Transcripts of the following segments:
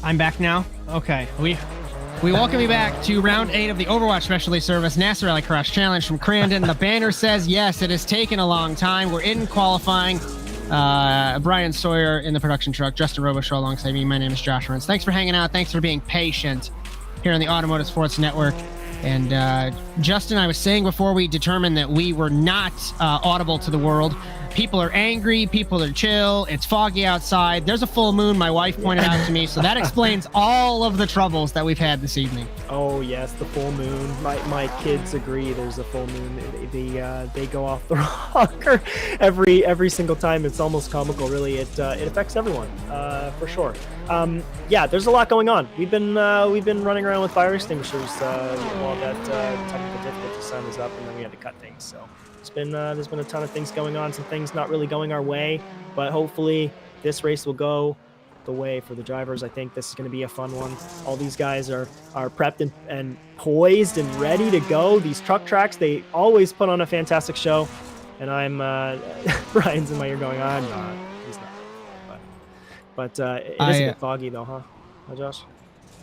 I'm back now. Okay, we welcome you back to round 8 of the Overwatch Specialty Service NASA Rallycross Challenge from Crandon. The banner says yes, it has taken a long time. We're in qualifying. Bryan, Sawyer in the production truck, Justin Robichaud alongside me. My name is Josh Mertz. Thanks for hanging out. Thanks for being patient here on the Automotive Sports Network. And Justin, I was saying before we determined that we were not audible to the world. People are angry. People are chill. It's foggy outside. There's a full moon, my wife pointed out to me. So that explains all of the troubles that we've had this evening. Oh, yes, the full moon. My kids agree there's a full moon. They go off the rocker every single time. It's almost comical, really. It affects everyone, for sure. Yeah, there's a lot going on. We've been running around with fire extinguishers while that technical difficulty sign was up, and then we had to cut things. So there's been a ton of things going on. Some things not really going our way, but hopefully this race will go the way for the drivers. I think this is going to be a fun one. All these guys are prepped and poised and ready to go. These truck tracks, they always put on a fantastic show. And I'm Brian's in my ear going, I'm not. He's not. But it is a bit foggy though, huh, Josh?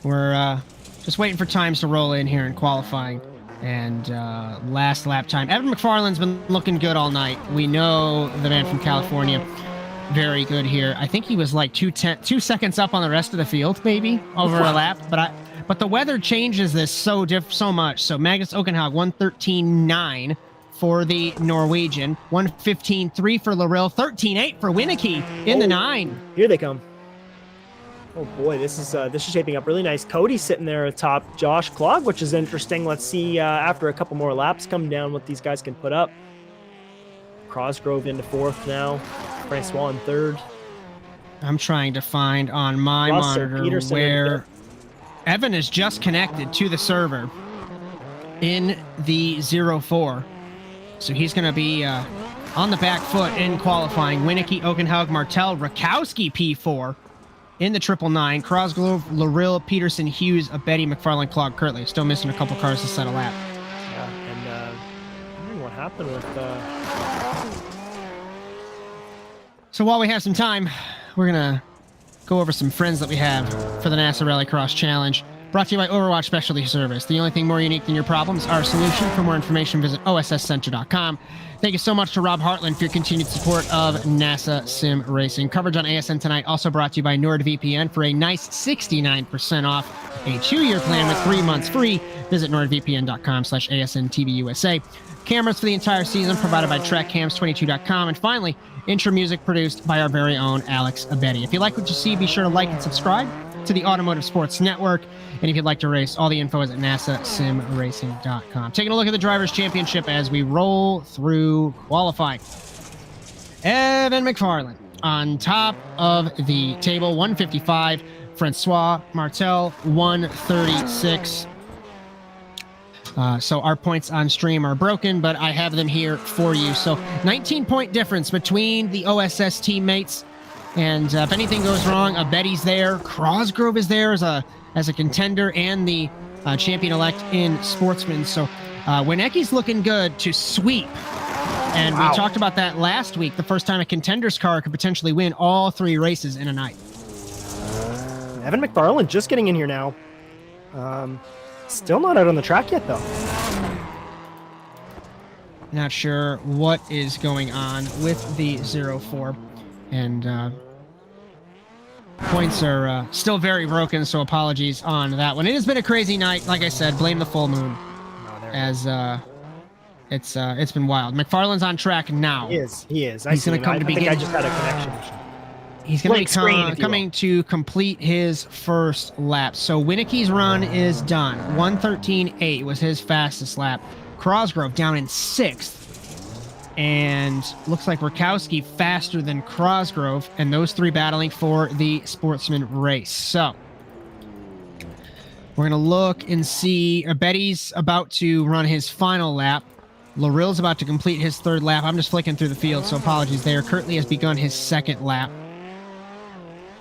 We're just waiting for times to roll in here in qualifying. And last lap time. Evan McFarland's been looking good all night. We know the man from California. Very good here. I think he was like 2 seconds up on the rest of the field, maybe, over a lap. But the weather changes this so much. So Magnus Okenhaug, 1:13.9 for the Norwegian. 1:15.3 for Loril. 13.8 for Winicky in the 9. Here they come. Oh boy, this is shaping up really nice. Cody sitting there atop Josh Clog, which is interesting. Let's see after a couple more laps come down what these guys can put up. Cosgrove into 4th now. Francois in 3rd. I'm trying to find on my monitor where Evan is just connected to the server in the 0-4. So he's going to be on the back foot in qualifying. Winicky, Okenhaug, Martel, Rakowski P4. In the 999, Crosgrove, Loril, Peterson, Hughes, Abedi, McFarland, Clog, Kirtley. Still missing a couple cars to set a lap. Yeah, and I'm wondering what happened with... So while we have some time, we're going to go over some friends that we have for the NASA Rallycross Challenge. Brought to you by Overwatch Specialty Service. The only thing more unique than your problems, our solution. For more information, visit osscenter.com. Thank you so much to Rob Hartland for your continued support of NASA Sim Racing. Coverage on ASN tonight also brought to you by NordVPN for a nice 69% off a 2-year plan with 3 months free. Visit nordvpn.com/ASNTVUSA. Cameras for the entire season provided by TrackCams22.com. And finally, intro music produced by our very own Alex Abedi. If you like what you see, be sure to like and subscribe to the Automotive Sports Network. And if you'd like to race, all the info is at nasasimracing.com. Taking a look at the Drivers' Championship as we roll through qualifying. Evan McFarland on top of the table, 155. Francois Martel, 136. So our points on stream are broken, but I have them here for you. So 19-point difference between the OSS teammates. And if anything goes wrong, Abedi's there. Crosgrove is there as a contender and the champion-elect in Sportsman. So Winecki's looking good to sweep. And we talked about that last week, the first time a contender's car could potentially win all 3 races in a night. Evan McFarland just getting in here now. Still not out on the track yet, though. Not sure what is going on with the 0-4. And points are still very broken, so apologies on that one. It has been a crazy night. Like I said, blame the full moon. As it's been wild. McFarland's on track now. He is. He's going to come to begin. I think I just had a connection issue. He's going to be coming to complete his first lap. So Winicky's run is done. 1:13.8 was his fastest lap. Crosgrove down in 6th. And looks like Rakowski faster than Crosgrove, and those 3 battling for the Sportsman race. So we're going to look and see. Abedi's about to run his final lap. Loril's about to complete his 3rd lap. I'm just flicking through the field, so apologies there. Kirtley has begun his 2nd lap.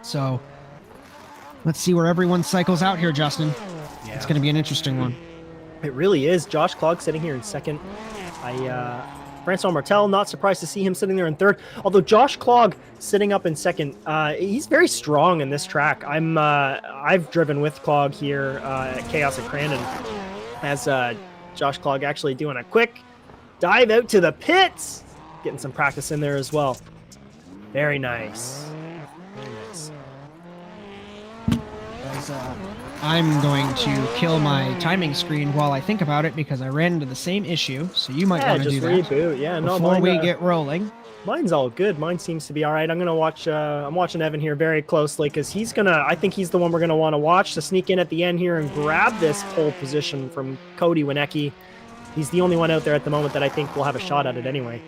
So let's see where everyone cycles out here, Justin. Yeah. It's going to be an interesting one. It really is. Josh Clog sitting here in 2nd. Francois Martel, not surprised to see him sitting there in third. Although Josh Clog sitting up in second, he's very strong in this track. I've driven with Clog here at Chaos at Crandon, as Josh Clog actually doing a quick dive out to the pits, getting some practice in there as well. Very nice. Very nice. I'm going to kill my timing screen while I think about it because I ran into the same issue, so you might want to do that. Yeah, just reboot. Yeah, no, before we get rolling. Mine's all good. Mine seems to be all right. I'm gonna watch. I'm watching Evan here very closely because he's gonna. I think he's the one we're gonna want to watch to sneak in at the end here and grab this pole position from Cody Wienecke. He's the only one out there at the moment that I think will have a shot at it anyway.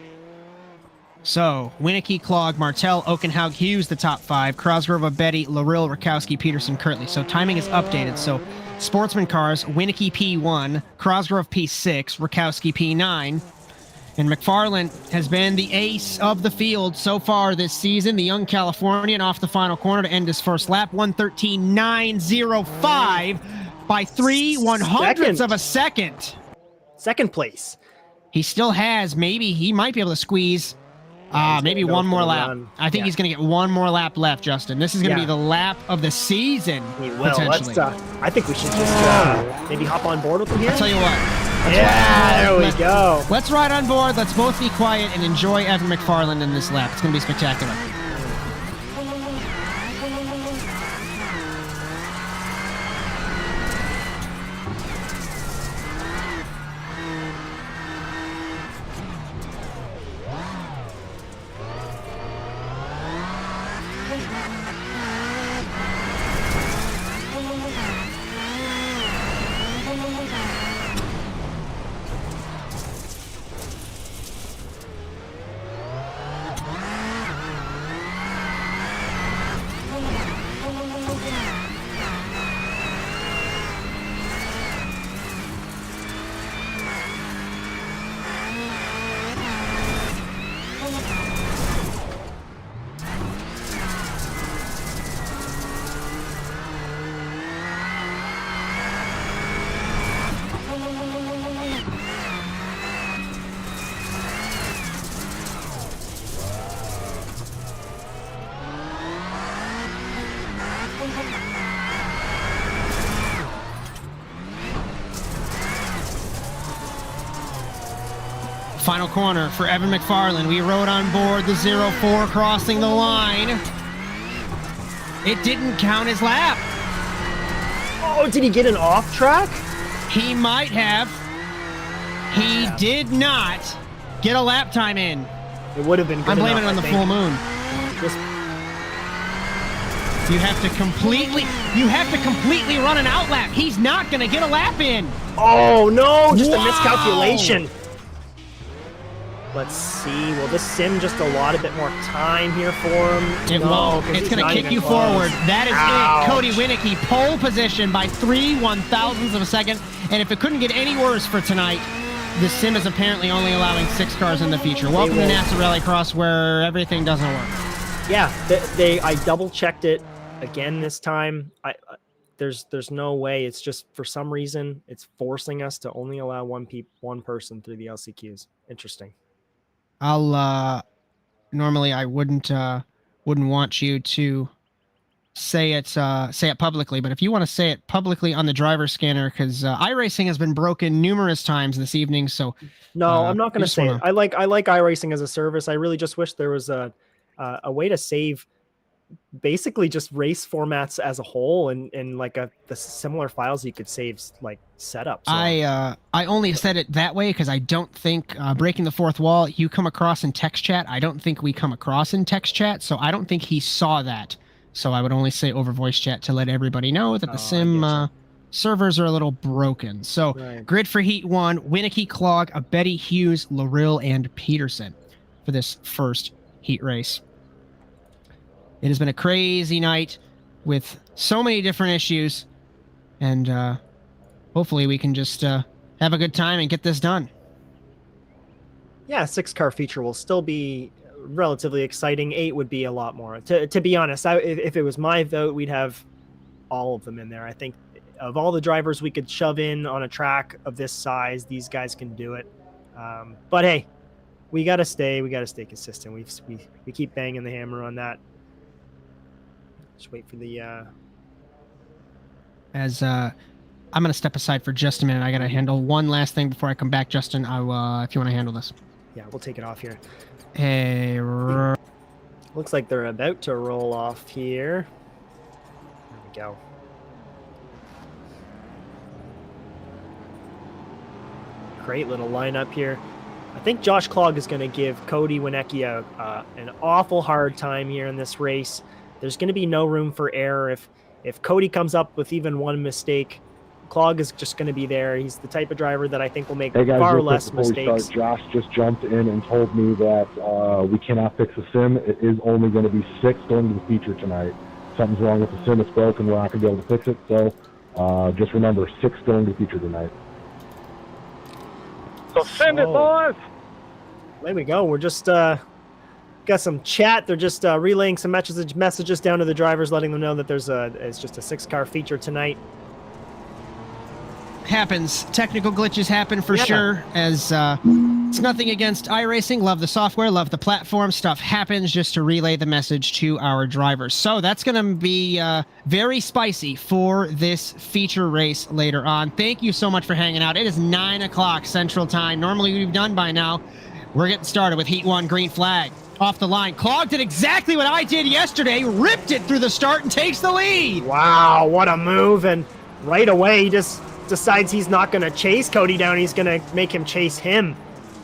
So, Wienecke, Clog, Martel, Okenhaug, Hughes, the top 5. Crosgrove, Betty, Larill, Rakowski, Peterson, Kirtley. So timing is updated. So, Sportsman cars, Wienecke P1, Crosgrove P6, Rakowski P9. And McFarland has been the ace of the field so far this season. The young Californian off the final corner to end his first lap. 1:13.905 by 3/100ths of a second. Second place. He still has, he might be able to squeeze maybe one more lap. I think he's going to get one more lap left, Justin. This is going to be the lap of the season, potentially. I think we should just maybe hop on board with him here. I'll tell you what. There we go. Let's ride on board. Let's both be quiet and enjoy Evan McFarland in this lap. It's going to be spectacular. Final corner for Evan McFarland. We rode on board the 04 crossing the line. It didn't count his lap. Oh, did he get an off track? He might have. He did not get a lap time in. It would have been good. I'm blaming it on the full moon. You have to completely run an outlap. He's not going to get a lap in. Oh, no, just a miscalculation. Let's see. Will this sim just allot a bit more time here for him? It won't. It's going to kick you forward. That is it. Cody Wienecke, pole position by 3/1000ths of a second. And if it couldn't get any worse for tonight, the sim is apparently only allowing 6 cars in the feature. Welcome to NASA Rallycross, where everything doesn't work. Yeah, I double checked it again this time. There's no way. It's just for some reason it's forcing us to only allow one person through the LCQs. Interesting. Normally I wouldn't want you to say it publicly, but if you want to say it publicly on the driver scanner, because iRacing has been broken numerous times this evening, so no, I'm not going to say it. I like iRacing as a service. I really just wish there was a way to save basically just race formats as a whole and like the similar files you could save like setups. So. I only said it that way because I don't think breaking the fourth wall you come across in text chat. I don't think we come across in text chat, so I don't think he saw that. So I would only say over voice chat to let everybody know that the sim servers are a little broken. So grid for Heat 1, Wienecke, Clog, Betty, Hughes, Larill, and Peterson for this first heat race. It has been a crazy night with so many different issues, and hopefully we can just have a good time and get this done. Yeah, 6-car feature will still be relatively exciting. 8 would be a lot more. To be honest, if it was my vote, we'd have all of them in there. I think of all the drivers we could shove in on a track of this size, these guys can do it. But hey, we gotta stay consistent. We keep banging the hammer on that. Just wait for the I'm going to step aside for just a minute. I got to handle one last thing before I come back. Justin, if you want to handle this. Yeah, we'll take it off here. Hey, looks like they're about to roll off here. There we go. Great little lineup here. I think Josh Clog is going to give Cody Wieniecki an awful hard time here in this race. There's going to be no room for error. If Cody comes up with even one mistake, Clog is just going to be there. He's the type of driver that I think will make far less mistakes. Josh just jumped in and told me that we cannot fix the sim. It is only going to be 6 going to the feature tonight. Something's wrong with the sim. It's broken. We're not going to be able to fix it. So just remember, 6 going to the feature tonight. So send it, boys! There we go. We're just got some chat. They're just relaying some messages down to the drivers, letting them know that it's just a 6-car feature tonight. Happens. Technical glitches happen for sure, as it's nothing against iRacing. Love the software, love the platform. Stuff happens, just to relay the message to our drivers. So that's going to be very spicy for this feature race later on. Thank you so much for hanging out. It is 9 o'clock Central Time. Normally we've done by now. We're getting started with Heat 1 green flag. Off the line. Clog did exactly what I did yesterday, ripped it through the start and takes the lead. Wow, what a move. And right away, he just decides he's not going to chase Cody down. He's going to make him chase him.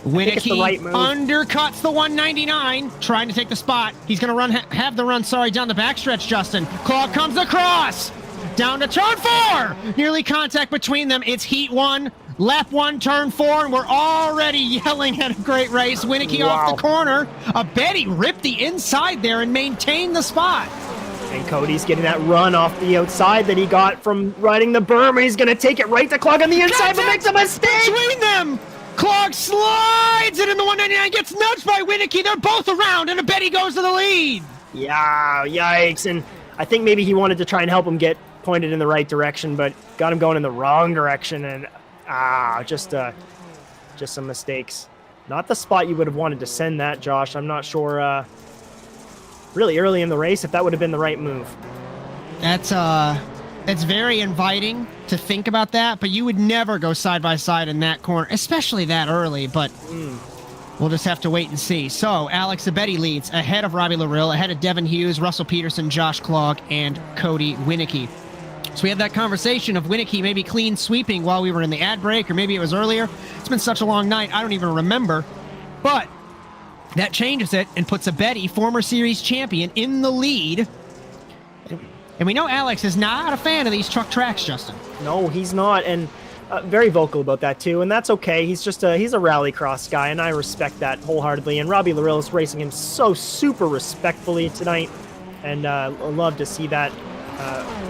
Wieniecki right undercuts the 199, trying to take the spot. He's going to have the run down the backstretch, Justin. Clog comes across. Down to turn 4. Nearly contact between them. It's Heat 1. Lap 1, turn 4, and we're already yelling at a great race. Wieniecki off the corner. Betty ripped the inside there and maintained the spot. And Cody's getting that run off the outside that he got from riding the berm, and he's going to take it right to Clog on the inside, but makes a mistake! Between them! Clog slides it in the 199, gets nudged by Wieniecki. They're both around, and Betty goes to the lead. Yeah, yikes. And I think maybe he wanted to try and help him get pointed in the right direction, but got him going in the wrong direction, and just some mistakes. Not the spot you would have wanted to send that, Josh. I'm not sure really early in the race if that would have been the right move. It's very inviting to think about that, but you would never go side by side in that corner, especially that early, but we'll just have to wait and see. So Alex Abetty leads ahead of Robbie Larill, ahead of Devin Hughes, Russell Peterson, Josh Clog, and Cody Wieniecki. So we had that conversation of Wieniecki maybe clean sweeping while we were in the ad break, or maybe it was earlier. It's been such a long night, I don't even remember. But that changes it and puts Abetty, former series champion, in the lead. And we know Alex is not a fan of these truck tracks, Justin. No, he's not, and very vocal about that too, and that's okay. He's just he's a rallycross guy, and I respect that wholeheartedly. And Robbie Larill is racing him so super respectfully tonight, and I love to see that.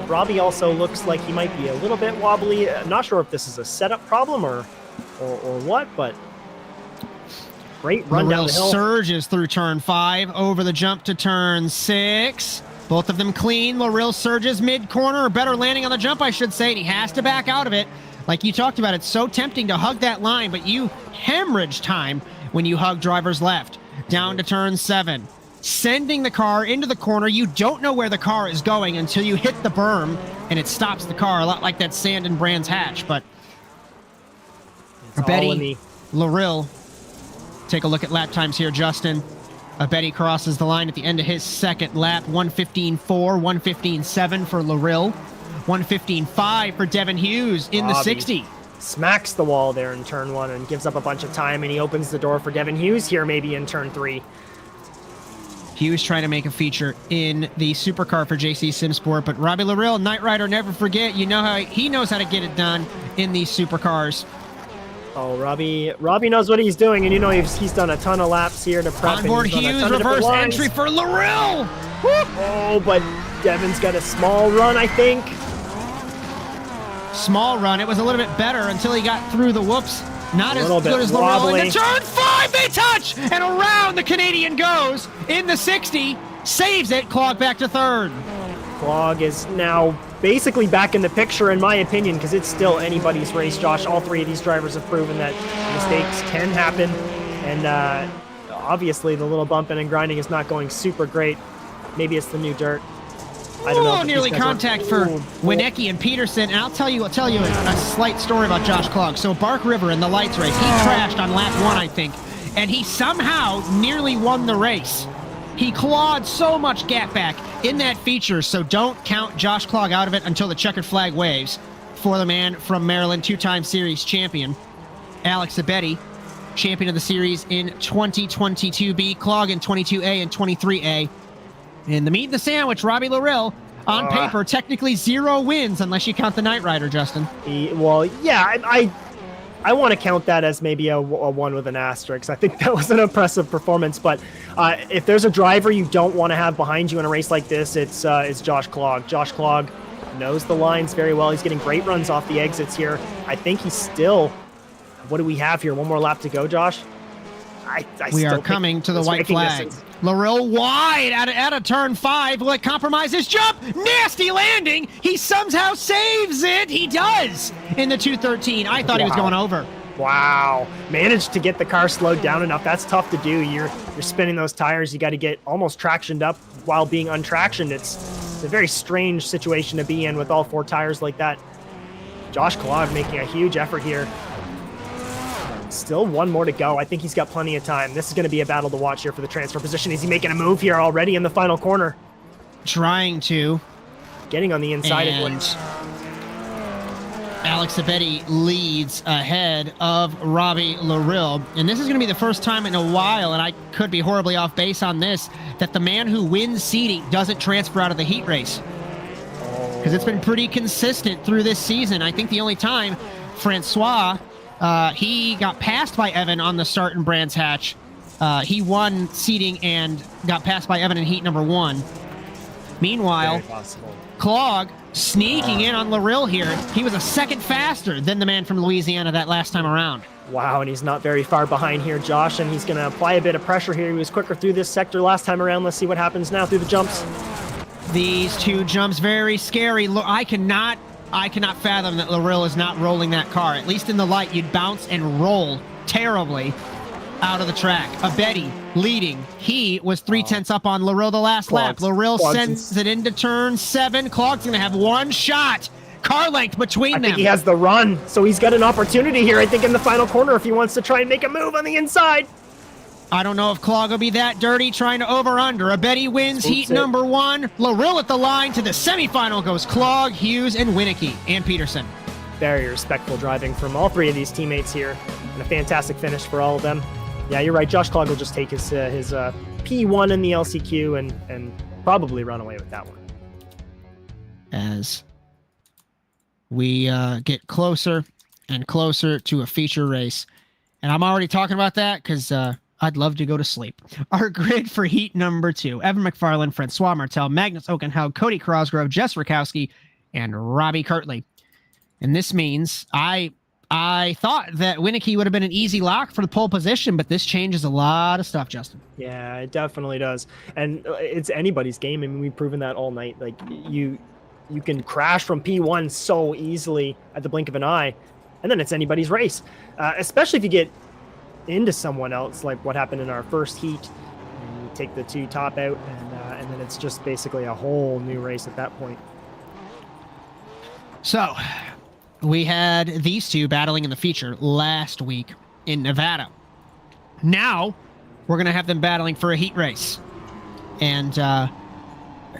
Robbie also looks like he might be a little bit wobbly. I'm not sure if this is a setup problem or what, but great run down the hill. Surges through turn 5, over the jump to turn 6. Both of them clean. Larill surges mid-corner, or better landing on the jump, I should say, and he has to back out of it. Like you talked about, it's so tempting to hug that line, but you hemorrhage time when you hug driver's left. Down to turn 7. Sending the car into the corner. You don't know where the car is going until you hit the berm, and it stops the car, a lot like that sand in Brands Hatch. But Betty, Larill, take a look at lap times here, Justin. Betty crosses the line at the end of his second lap. 1:15.4, 1:15.7 for Larill, 1:15.5 for Devin Hughes in the 60. Smacks the wall there in turn 1 and gives up a bunch of time, and he opens the door for Devin Hughes here maybe in turn 3. Hughes trying to make a feature in the supercar for JC Simsport, but Robbie Larill, Knight Rider, never forget. You know how he knows how to get it done in these supercars. Oh, Robbie knows what he's doing, and you know he's done a ton of laps here to prep. Onboard Hughes, reverse entry for Larill. Oh, but Devin's got a small run, I think. Small run. It was a little bit better until he got through the whoops. Not as good as Larill. wobbly. Into turn 5, they touch, and around the Canadian goes in the 60. Saves it. Clog back to third. Clog is now basically back in the picture, in my opinion, because it's still anybody's race, Josh. All 3 of these drivers have proven that mistakes can happen, and obviously the little bumping and grinding is not going super great. Maybe it's the new dirt. I don't know. Oh, nearly contact for Winicki and Peterson. And I'll tell you a slight story about Josh Klug. So Bark River in the lights race, he crashed on lap 1, I think, and he somehow nearly won the race. He clawed so much gap back in that feature, so don't count Josh Klug out of it until the checkered flag waves for the man from Maryland, 2-time series champion, Alex Abedi, champion of the series in 2022B, Klug in 22A and 23A. In the meat and the sandwich, Robbie Larill, on paper, technically 0 wins unless you count the Knight Rider, Justin. Well, yeah, I want to count that as maybe a 1 with an asterisk. I think that was an impressive performance, but if there's a driver you don't want to have behind you in a race like this, it's Josh Klug. Josh Klug knows the lines very well. He's getting great runs off the exits here. I think he's still... What do we have here? 1 more lap to go, Josh? We are coming to the white flag. Larill wide out of turn 5. Will it compromise his jump? Nasty landing. He somehow saves it. He does in the 213. I thought he was going over. Wow. Managed to get the car slowed down enough. That's tough to do. You're spinning those tires. You got to get almost tractioned up while being untractioned. It's a very strange situation to be in with all 4 tires like that. Josh Klug making a huge effort here. Still 1 more to go. I think he's got plenty of time. This is going to be a battle to watch here for the transfer position. Is he making a move here already in the final corner? Trying to. Getting on the inside of it. Alex Abedi leads ahead of Robbie Larill. And this is going to be the first time in a while, and I could be horribly off base on this, that the man who wins seeding doesn't transfer out of the heat race. Because it's been pretty consistent through this season. I think the only time Francois... he got passed by Evan on the start in Brands Hatch. He won seeding and got passed by Evan in heat number 1. Meanwhile, Klug sneaking in on Larill here. He was a second faster than the man from Louisiana that last time around. Wow, and he's not very far behind here, Josh, and he's going to apply a bit of pressure here. He was quicker through this sector last time around. Let's see what happens now through the jumps. These 2 jumps, very scary. Look, I cannot fathom that Larill is not rolling that car. At least in the light, you'd bounce and roll terribly out of the track. Abedi leading. He was 3/10 up on Larill the last lap. Larill sends it into turn 7. Klug's going to have 1 shot. Car length between them. I think he has the run, so he's got an opportunity here, I think, in the final corner if he wants to try and make a move on the inside. I don't know if Klug will be that dirty trying to over-under. Abedi wins heat number 1. Larill at the line. To the semifinal goes Klug, Hughes, and Winicki, and Peterson. Very respectful driving from all 3 of these teammates here, and a fantastic finish for all of them. Yeah, you're right. Josh Klug will just take his P1 in the LCQ and probably run away with that one. As we get closer and closer to a feature race. And I'm already talking about that because... I'd love to go to sleep. Our grid for heat number 2. Evan McFarland, Francois Martel, Magnus Okenhaug, Cody Crosgrove, Jess Rakowski, and Robbie Kirtley. And this means I thought that Winicki would have been an easy lock for the pole position, but this changes a lot of stuff, Justin. Yeah, it definitely does. And it's anybody's game. I mean, we've proven that all night. Like, you can crash from P1 so easily at the blink of an eye, and then it's anybody's race. Especially if you get into someone else, like what happened in our first heat. And you take the 2 top out, and then it's just basically a whole new race at that point. So, we had these 2 battling in the feature last week in Nevada. Now, we're going to have them battling for a heat race. And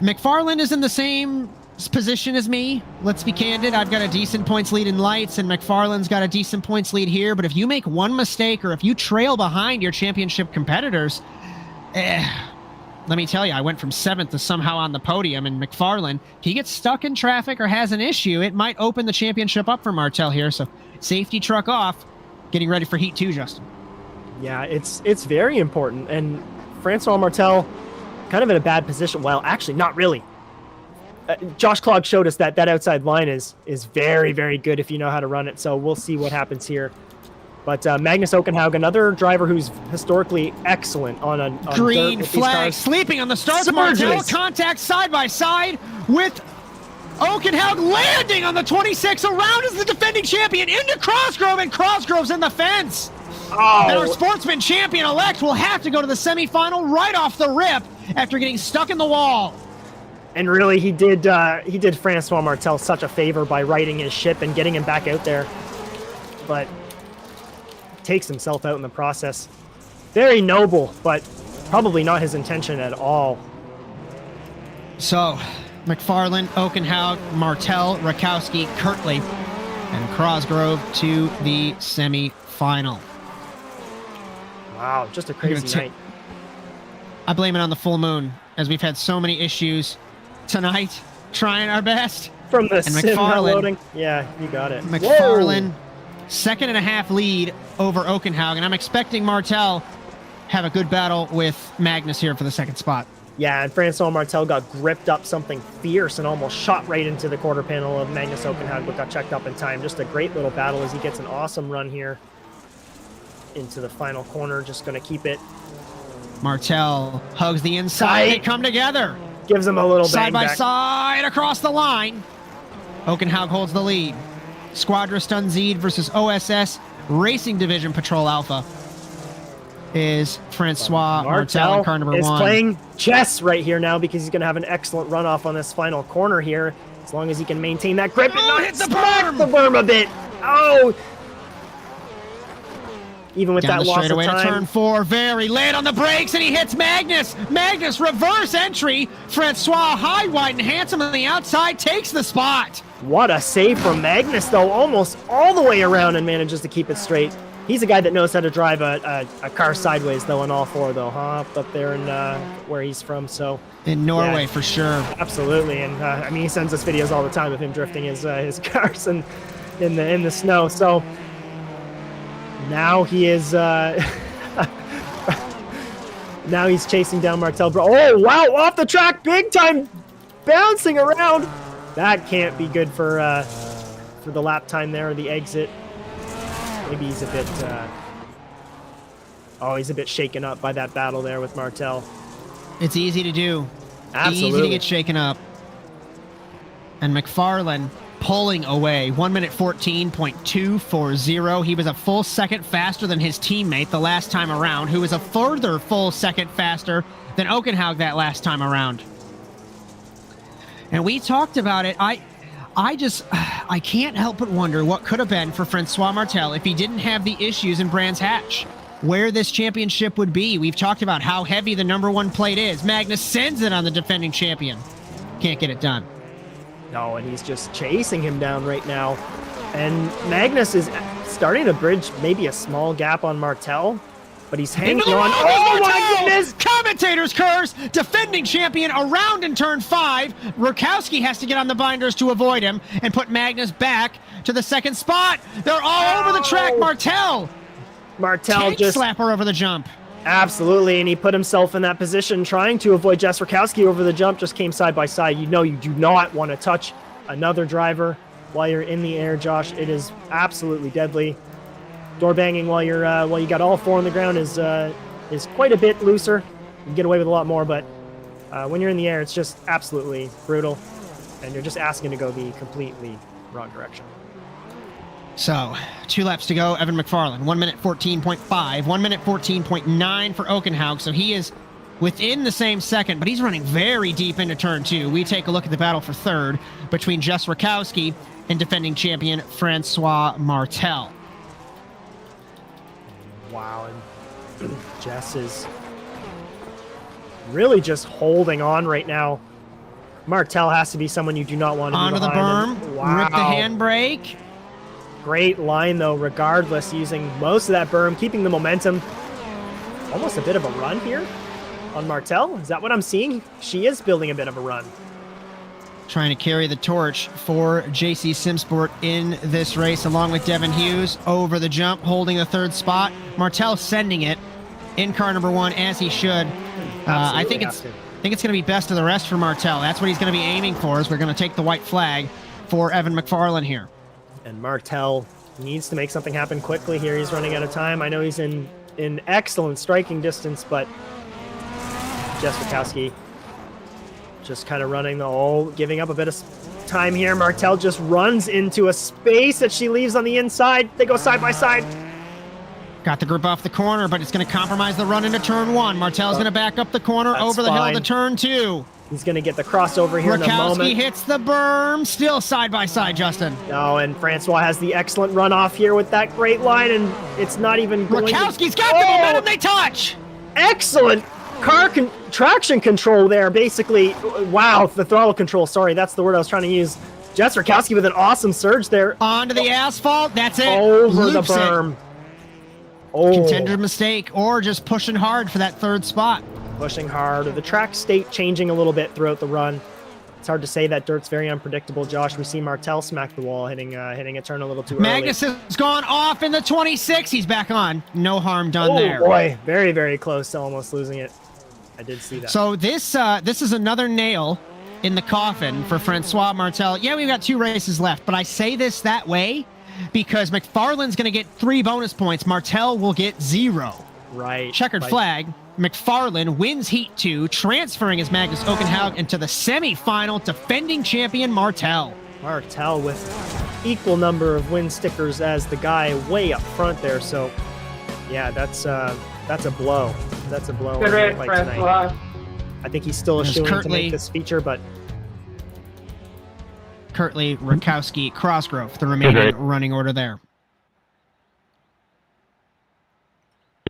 McFarland is in the same position as me. Let's be candid. I've got a decent points lead in lights, and McFarland's got a decent points lead here. But if you make 1 mistake, or if you trail behind your championship competitors, let me tell you, I went from 7th to somehow on the podium, and McFarland, if he gets stuck in traffic or has an issue, it might open the championship up for Martel here. So safety truck off, getting ready for heat 2, Justin. Yeah, it's very important. And Francois Martel kind of in a bad position. Well, actually, not really. Josh Klug showed us that outside line is very, very good if you know how to run it. So we'll see what happens here. But Magnus Okenhaug, another driver who's historically excellent on green flag, sleeping on the start. Martel contact side by side with Okenhaug, landing on the 26. Around is the defending champion into Crossgrove, and Crossgrove's in the fence. And our sportsman champion-elect will have to go to the semifinal right off the rip after getting stuck in the wall. And really, he did Francois Martel such a favor by righting his ship and getting him back out there. But takes himself out in the process. Very noble, but probably not his intention at all. So, McFarland, Okenhaug, Martel, Rakowski, Kirtley, and Crosgrove to the semi-final. Wow, just a crazy night. I blame it on the full moon, as we've had so many issues tonight, trying our best. From the and sim not McFarland, loading. Yeah, you got it. McFarland, 2.5 lead over Okenhaug, and I'm expecting Martel have a good battle with Magnus here for the second spot. Yeah, and Francois Martel got gripped up something fierce and almost shot right into the quarter panel of Magnus Okenhaug, but got checked up in time. Just a great little battle as he gets an awesome run here into the final corner. Just going to keep it. Martel hugs the inside. They come together. Gives him a little side by back. side across the line. Okenhaug holds the lead. Squadra Stunzed versus OSS Racing Division Patrol Alpha is Francois Martel in car number 1. Is playing chess right here now because he's going to have an excellent runoff on this final corner here as long as he can maintain that grip and not hit the berm a bit. Oh! Even with down that the loss of straightaway to time. turn 4, very late on the brakes, and he hits Magnus. Magnus, reverse entry. Francois, high, wide, and handsome on the outside, takes the spot. What a save from Magnus, though, almost all the way around and manages to keep it straight. He's a guy that knows how to drive a car sideways, though, in all 4, though, huh? Up there in where he's from, so. In Norway, yeah, for sure. Absolutely, and I mean, he sends us videos all the time of him drifting his cars in the snow, so. Now he is, now he's chasing down Martel. Oh, wow, off the track, big time, bouncing around. That can't be good for the lap time there, or the exit. Maybe he's a bit, he's a bit shaken up by that battle there with Martel. It's easy to do. Absolutely. Easy to get shaken up. And McFarland pulling away, 1 minute 14.240. He was a full second faster than his teammate the last time around, who was a further full second faster than Okenhaug that last time around. And we talked about it. I can't help but wonder what could have been for Francois Martel if he didn't have the issues in Brands Hatch, where this championship would be. We've talked about how heavy the number 1 plate is. Magnus sends it on the defending champion. Can't get it done. No, and he's just chasing him down right now. And Magnus is starting to bridge maybe a small gap on Martel, but he's hanging on. Oh my goodness! Commentator's curse! Defending champion around in turn 5. Rakowski has to get on the binders to avoid him and put Magnus back to the second spot. They're all over the track. Martel just slap her over the jump. Absolutely, and he put himself in that position trying to avoid Jess Rakowski over the jump, just came side by side. You know you do not want to touch another driver while you're in the air, Josh. It is absolutely deadly. Door banging while you got all 4 on the ground is quite a bit looser. You can get away with a lot more, but when you're in the air, it's just absolutely brutal, and you're just asking to go the completely wrong direction. So, 2 laps to go. Evan McFarland, 1 minute 14.5, 1 minute 14.9 for Okenhaug. So he is within the same second, but he's running very deep into turn 2. We take a look at the battle for third between Jess Rakowski and defending champion Francois Martel. Wow, and Jess is really just holding on right now. Martel has to be someone you do not want to be onto the berm. Wow. Rip the handbrake. Great line, though, regardless, using most of that berm, keeping the momentum. Almost a bit of a run here on Martel. Is that what I'm seeing? She is building a bit of a run. Trying to carry the torch for JC Simsport in this race, along with Devin Hughes over the jump, holding the third spot. Martel sending it in car number 1, as he should. I think it's going to be best of the rest for Martel. That's what he's going to be aiming for, is we're going to take the white flag for Evan McFarland here. And Martel needs to make something happen quickly here. He's running out of time. I know he's in excellent striking distance, but Jess Rakowski just kind of running giving up a bit of time here. Martel just runs into a space that she leaves on the inside. They go side by side. Got the grip off the corner, but it's going to compromise the run into turn 1. Martel's going to back up the corner That's over the fine. hill to turn 2. He's going to get the crossover here in a Rakowski moment. hits the berm, still side by side, Justin. No, and Francois has the excellent runoff here with that great line, and it's not even going Rakowski's got the momentum, they touch! Excellent traction control there, basically. Wow, the throttle control, sorry, that's the word I was trying to use. Jess Rakowski with an awesome surge there. Onto the asphalt, that's it. Over the Loops it. berm. Oh, Contender mistake, or just pushing hard for that 3rd spot. pushing hard, or the track state changing a little bit throughout the run. It's hard to say. That dirt's very unpredictable, Josh. We see Martel smack the wall, hitting a turn a little too Magnus early. has gone off in the 26. He's back on. No harm done there. Oh boy, very, very close to almost losing it. I did see that. So this is another nail in the coffin for Francois Martel. Yeah, we've got 2 races left, but I say this that way because McFarlane's going to get 3 bonus points. Martel will get 0. Right. Checkered flag. McFarlane wins Heat 2, transferring as Magnus Okenhaug into the semifinal, defending champion Martel. Martel with equal number of win stickers as the guy way up front there. So, yeah, that's a blow. That's a blow. Good on the race, fight tonight. Francois. I think he's still a There's shoo-in to Kurtley. make this feature, but Kurtley, Rakowski, Crossgrove, the remaining running order there.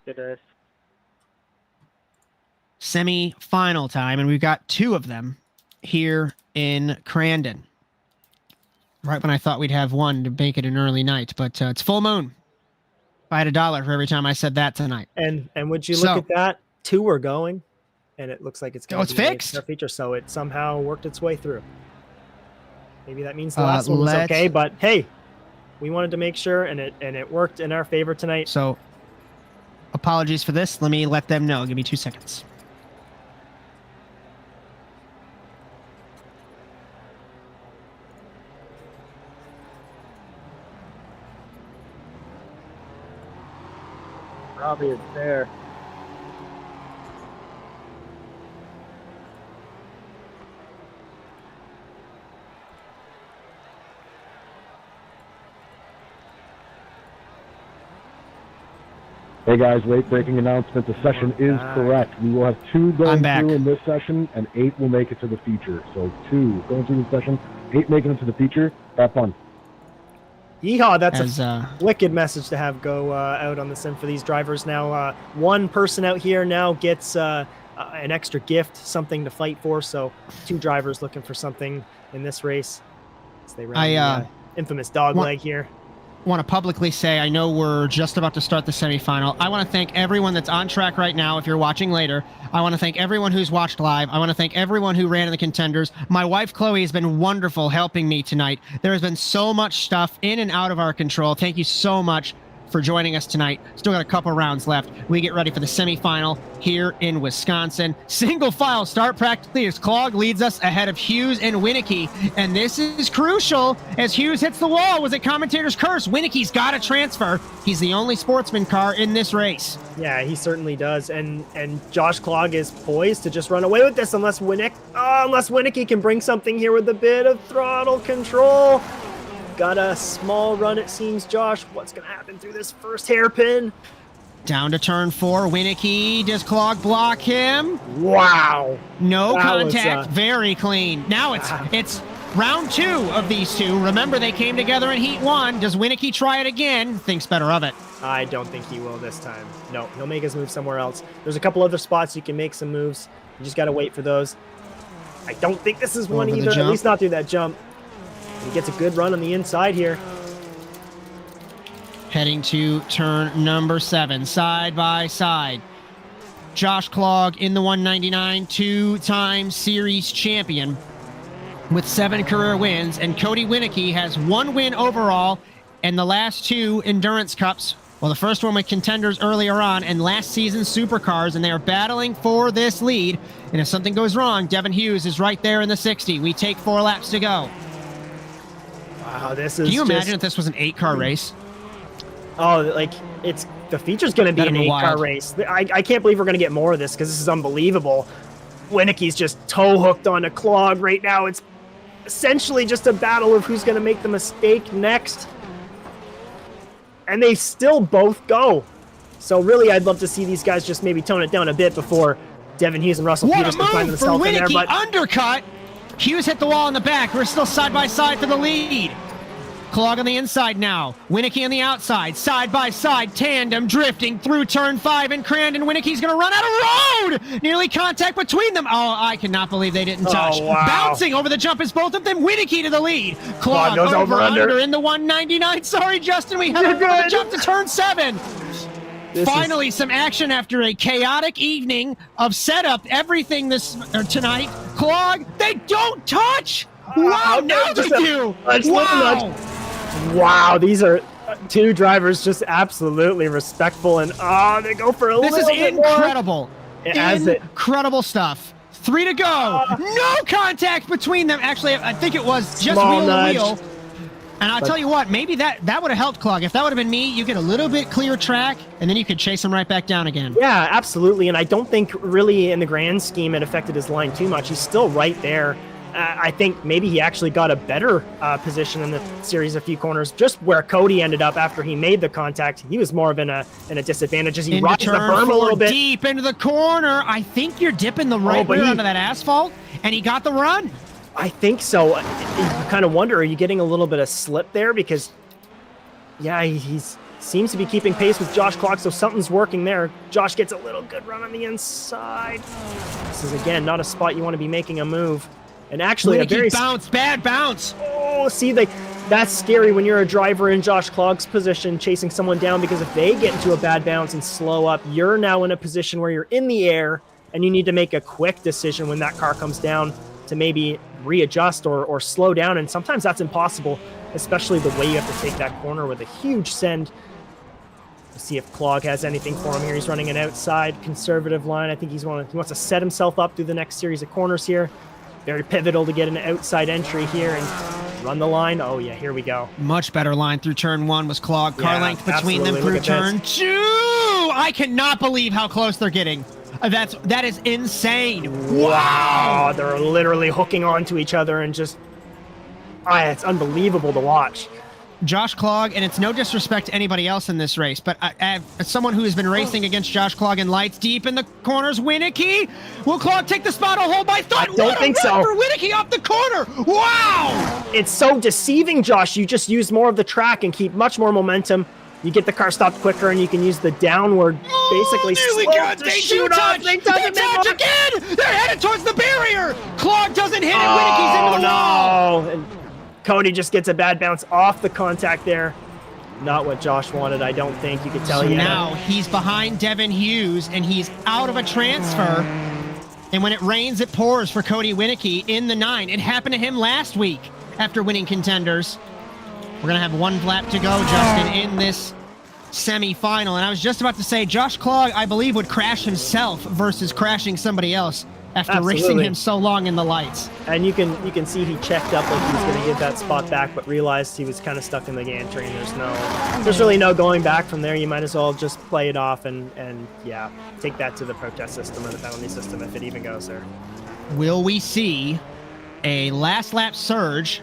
Good race. Semi-final time, and we've got 2 of them here in Crandon. Right when I thought we'd have one to make it an early night, but it's full moon. If I had $1 for every time I said that tonight. and would you look So- at that? 2 are going, and it looks like it's going Oh, it's to be fixed? a feature, so it somehow worked its way through. Maybe that means the last one was let's- okay, but hey, we wanted to make sure, and it worked in our favor tonight. So, apologies for this. Let me let them know. Give me 2 seconds. Robbie is there. Hey guys, late breaking announcement. The session is correct. We will have 2 I'm going back. through in this session, and 8 will make it to the feature. So 2 going through the session, 8 making it to the feature. Have fun. Yeehaw, that's As a wicked message to have go out on the sim for these drivers. Now, 1 person out here now gets an extra gift, something to fight for. So 2 drivers looking for something in this race. As they run the infamous dog leg here. want to publicly say, I know we're just about to start the semifinal. I want to thank everyone that's on track right now. If you're watching later, I want to thank everyone who's watched live. I want to thank everyone who ran in the contenders. My wife, Chloe, has been wonderful helping me tonight. There has been so much stuff in and out of our control. Thank you so much for joining us tonight. Still got a couple rounds left. We get ready for the semifinal here in Wisconsin. Single file start practically as Clog leads us ahead of Hughes and Winicky. And this is crucial as Hughes hits the wall. Was it commentator's curse? Winicky's got to transfer. He's the only sportsman car in this race. Yeah, he certainly does. And Josh Clog is poised to just run away with this unless Winicky can bring something here with a bit of throttle control. Got a small run, it seems, Josh. What's going to happen through this first hairpin? Down to turn 4. Winicky. Does Clog block him? Wow. No That contact. was, Very clean. Now it's round 2 of these two. Remember, they came together in Heat 1. Does Winicky try it again? Thinks better of it. I don't think he will this time. No, he'll make his move somewhere else. There's a couple other spots you can make some moves. You just got to wait for those. I don't think this is one Over the either, at jump. least not through that jump. He gets a good run on the inside here. Heading to turn number 7, side by side. Josh Clog in the 199, 2-time series champion with 7 career wins, and Cody Winicky has 1 win overall and the last 2 Endurance Cups. Well, the first one with contenders earlier on and last season's supercars, and they are battling for this lead. And if something goes wrong, Devin Hughes is right there in the 60. We take 4 laps to go. Wow, this is Can you just... imagine if this was an 8-car race? Oh, like, the feature's going to be That'd an be 8-car wild. race. I can't believe we're going to get more of this because this is unbelievable. Winicky's just toe hooked on a Clog right now. It's essentially just a battle of who's going to make the mistake next. And they still both go. So really, I'd love to see these guys just maybe tone it down a bit before Devin Hughes and Russell What Peterson a find move for themselves in there. Winicky, But undercut. Hughes hit the wall in the back. We're still side by side for the lead. Clog on the inside now. Winicky on the outside. Side by side. Tandem drifting through turn 5. And Crandon. Winicky's going to run out of road. Nearly contact between them. Oh, I cannot believe they didn't touch. Wow. Bouncing over the jump is both of them. Winicky to the lead. Clog goes over under. under in the 199. Sorry, Justin. We have a jump to turn 7. Finally, some action after a chaotic evening of setup. Everything tonight. Clog, they don't touch. Wow, now they do. Wow. Wow, these are two drivers just absolutely respectful, and they go for a little bit more. This is incredible. Incredible stuff. 3 to go. No contact between them. Actually, I think it was just Small wheel nudge. to wheel. And I'll tell you what, maybe that would have helped Clog. If that would have been me, you get a little bit clear track, and then you could chase him right back down again. Yeah, absolutely. And I don't think really in the grand scheme it affected his line too much. He's still right there. I think maybe he actually got a better position in the series a few corners, just where Cody ended up after he made the contact. He was more of in a disadvantage as he rides the berm a little bit. Deep into the corner. I think you're dipping the right rear onto that asphalt, and he got the run. I think so. You kind of wonder, are you getting a little bit of slip there? Because, yeah, he seems to be keeping pace with Josh Clog, so something's working there. Josh gets a little good run on the inside. This is, again, not a spot you want to be making a move. And actually, a very bounce, bad bounce. Oh, see, that's scary when you're a driver in Josh Clog's position chasing someone down, because if they get into a bad bounce and slow up, you're now in a position where you're in the air and you need to make a quick decision when that car comes down to maybe readjust or slow down. And sometimes that's impossible, especially the way you have to take that corner with a huge send. Let's see if Clog has anything for him here. He's running an outside conservative line. I think he wants to set himself up through the next series of corners here. Very pivotal to get an outside entry here and run the line. Oh, yeah, here we go. Much better line through turn 1 was Clog. Car length between them through turn 2. I cannot believe how close they're getting. That is insane. Wow. They're literally hooking onto each other and just... it's unbelievable to watch. Josh Clog, and it's no disrespect to anybody else in this race, but as someone who has been racing against Josh Clog in lights, deep in the corners, Winicky. Will Clog take the spot? A hold by thought. I don't think so. For Winicky off the corner. Wow! It's so deceiving, Josh. You just use more of the track and keep much more momentum. You get the car stopped quicker, and you can use the downward, basically slope to shoot off. They touch again! They're headed towards the barrier! Clog doesn't hit it. Winicky's into the wall. And Cody just gets a bad bounce off the contact there. Not what Josh wanted, I don't think. You could tell. So now he's behind Devin Hughes, and he's out of a transfer. And when it rains, it pours for Cody Winicky in the 9. It happened to him last week after winning contenders. We're going to have one lap to go, Justin, in this semi-final. And I was just about to say, Josh Clog, I believe, would crash himself versus crashing somebody else after racing him so long in the lights. And you can see he checked up like he was going to give that spot back, but realized he was kind of stuck in the gantry, and there's really no going back from there. You might as well just play it off and yeah, take that to the protest system or the penalty system if it even goes there. Will we see a last lap surge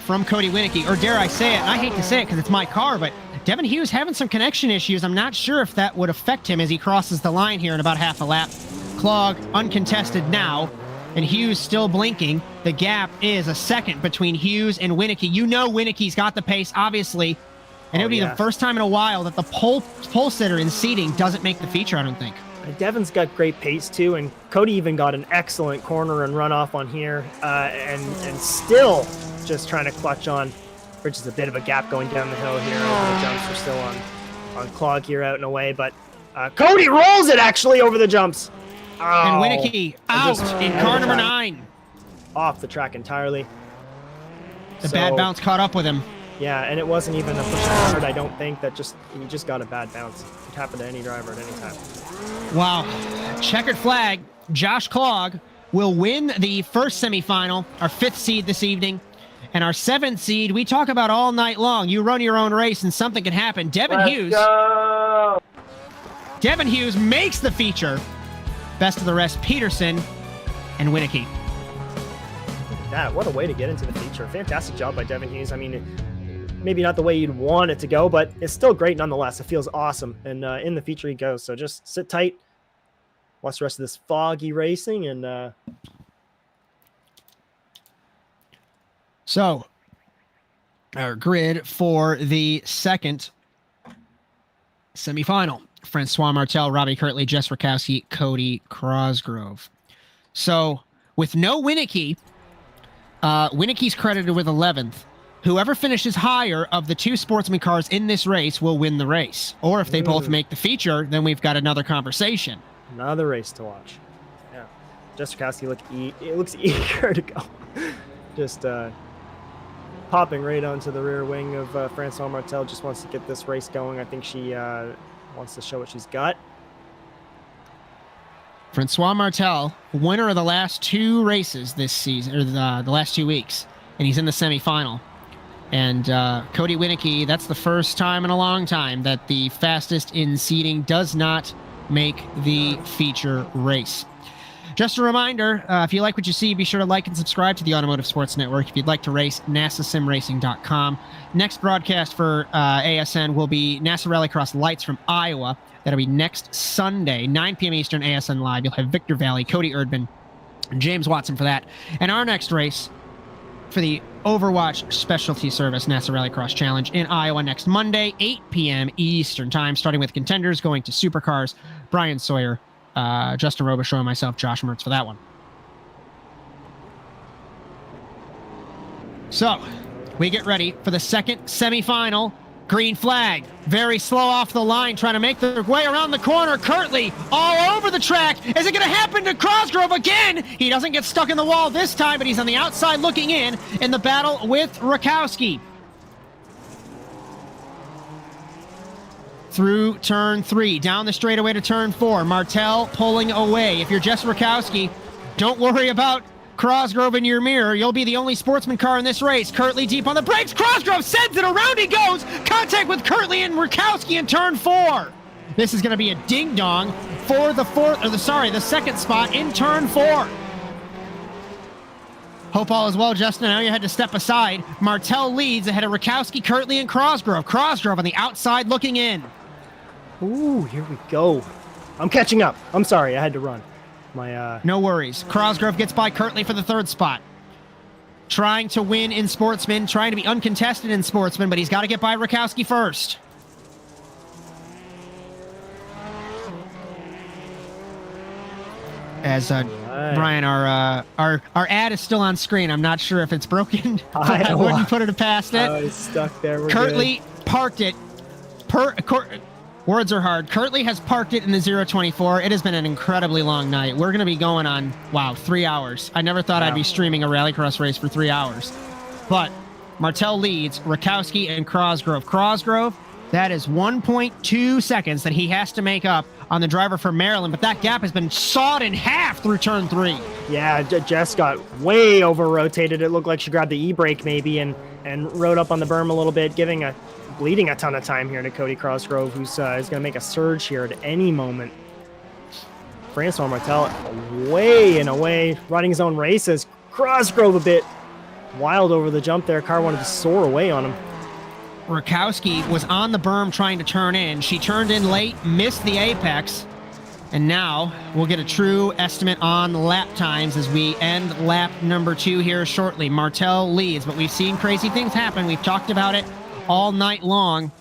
from Cody Winicky, or dare I say it, and I hate to say it because it's my car, but Devin Hughes having some connection issues. I'm not sure if that would affect him as he crosses the line here in about half a lap. Clog uncontested now, and Hughes still blinking. The gap is a second between Hughes and Winicky. You know Winicky's got the pace, obviously, and it'll be the first time in a while that the pole sitter in seating doesn't make the feature, I don't think. Devin's got great pace too, and Cody even got an excellent corner and run off on here, and still just trying to clutch on. Bridges a bit of a gap going down the hill here. The jumps are still on Clog here out and away, but Cody rolls it actually over the jumps. And Winicky out in car number 9. Off the track entirely. The bad bounce caught up with him. Yeah, and it wasn't even a push hard, I don't think. He just got a bad bounce. It could happen to any driver at any time. Wow. Checkered flag. Josh Clog will win the first semifinal, our 5th seed this evening. And our 7th seed, we talk about all night long. You run your own race and something can happen. Devin Hughes makes the feature. Best of the rest, Peterson and Winicky. What a way to get into the feature. Fantastic job by Devin Hughes. I mean, maybe not the way you'd want it to go, but it's still great nonetheless. It feels awesome, and in the feature he goes. So just sit tight, watch the rest of this foggy racing, and so our grid for the second semifinal: Francois Martel, Robbie Kirtley, Jess Rakowski, Cody Cosgrove. So with no Winicky, Winicky's credited with 11th. Whoever finishes higher of the two sportsman cars in this race will win the race. Or if they both make the feature, then we've got another conversation. Another race to watch. Yeah, Jess Rakowski looks eager to go. Just popping right onto the rear wing of Francois Martel. Just wants to get this race going. I think she wants to show what she's got. Francois Martel, winner of the last two races this season, or the last 2 weeks, and he's in the semifinal. And Cody Winicky, that's the first time in a long time that the fastest in seeding does not make the feature race. Just a reminder, if you like what you see, be sure to like and subscribe to the Automotive Sports Network. If you'd like to race, NASASimRacing.com. Next broadcast for ASN will be NASA Rallycross Lights from Iowa. That'll be next Sunday, 9 p.m. Eastern, ASN Live. You'll have Victor Valley, Cody Erdmann, and James Watson for that. And our next race for the Overwatch Specialty Service NASA Rallycross Challenge in Iowa next Monday, 8 p.m. Eastern Time, starting with contenders going to supercars. Bryan, Sawyer, Justin Robichaud, and myself, Josh Mertz, for that one. So, we get ready for the second semifinal. Green flag, very slow off the line, trying to make their way around the corner. Kirtley all over the track. Is it going to happen to Cosgrove again? He doesn't get stuck in the wall this time, but he's on the outside looking in the battle with Rakowski. Through turn 3, down the straightaway to turn 4. Martel pulling away. If you're Jess Rakowski, don't worry about Cosgrove in your mirror. You'll be the only sportsman car in this race. Kirtley deep on the brakes. Cosgrove sends it. Around he goes. Contact with Kirtley and Rakowski in turn 4. This is going to be a ding-dong for the second spot in turn 4. Hope all is well, Justin. I know you had to step aside. Martel leads ahead of Rakowski, Kirtley, and Cosgrove. Cosgrove on the outside looking in. Ooh, here we go. I'm catching up. I'm sorry, I had to run. No worries. Cosgrove gets by Kirtley for the third spot. Trying to win in sportsman, trying to be uncontested in sportsman, but he's got to get by Rakowski first. As Bryan, our ad is still on screen. I'm not sure if it's broken. I wouldn't put it past it. It's stuck there. Kirtley parked it. Words are hard. Kirtley has parked it in the 024. It has been an incredibly long night. We're going to be going on, 3 hours. I never thought I'd be streaming a rallycross race for 3 hours. But Martel leads Rakowski and Cosgrove. Cosgrove, that is 1.2 seconds that he has to make up on the driver from Maryland, but that gap has been sawed in half through turn 3. Yeah, Jess got way over-rotated. It looked like she grabbed the e-brake maybe and rode up on the berm a little bit, bleeding a ton of time here to Cody Cosgrove, who's is going to make a surge here at any moment. Francois Martel way and away, running his own races. Cosgrove a bit wild over the jump there. Car wanted to soar away on him. Rakowski was on the berm trying to turn in. She turned in late, missed the apex, and now we'll get a true estimate on lap times as we end lap number 2 here shortly. Martel leads, but we've seen crazy things happen. We've talked about it all night long.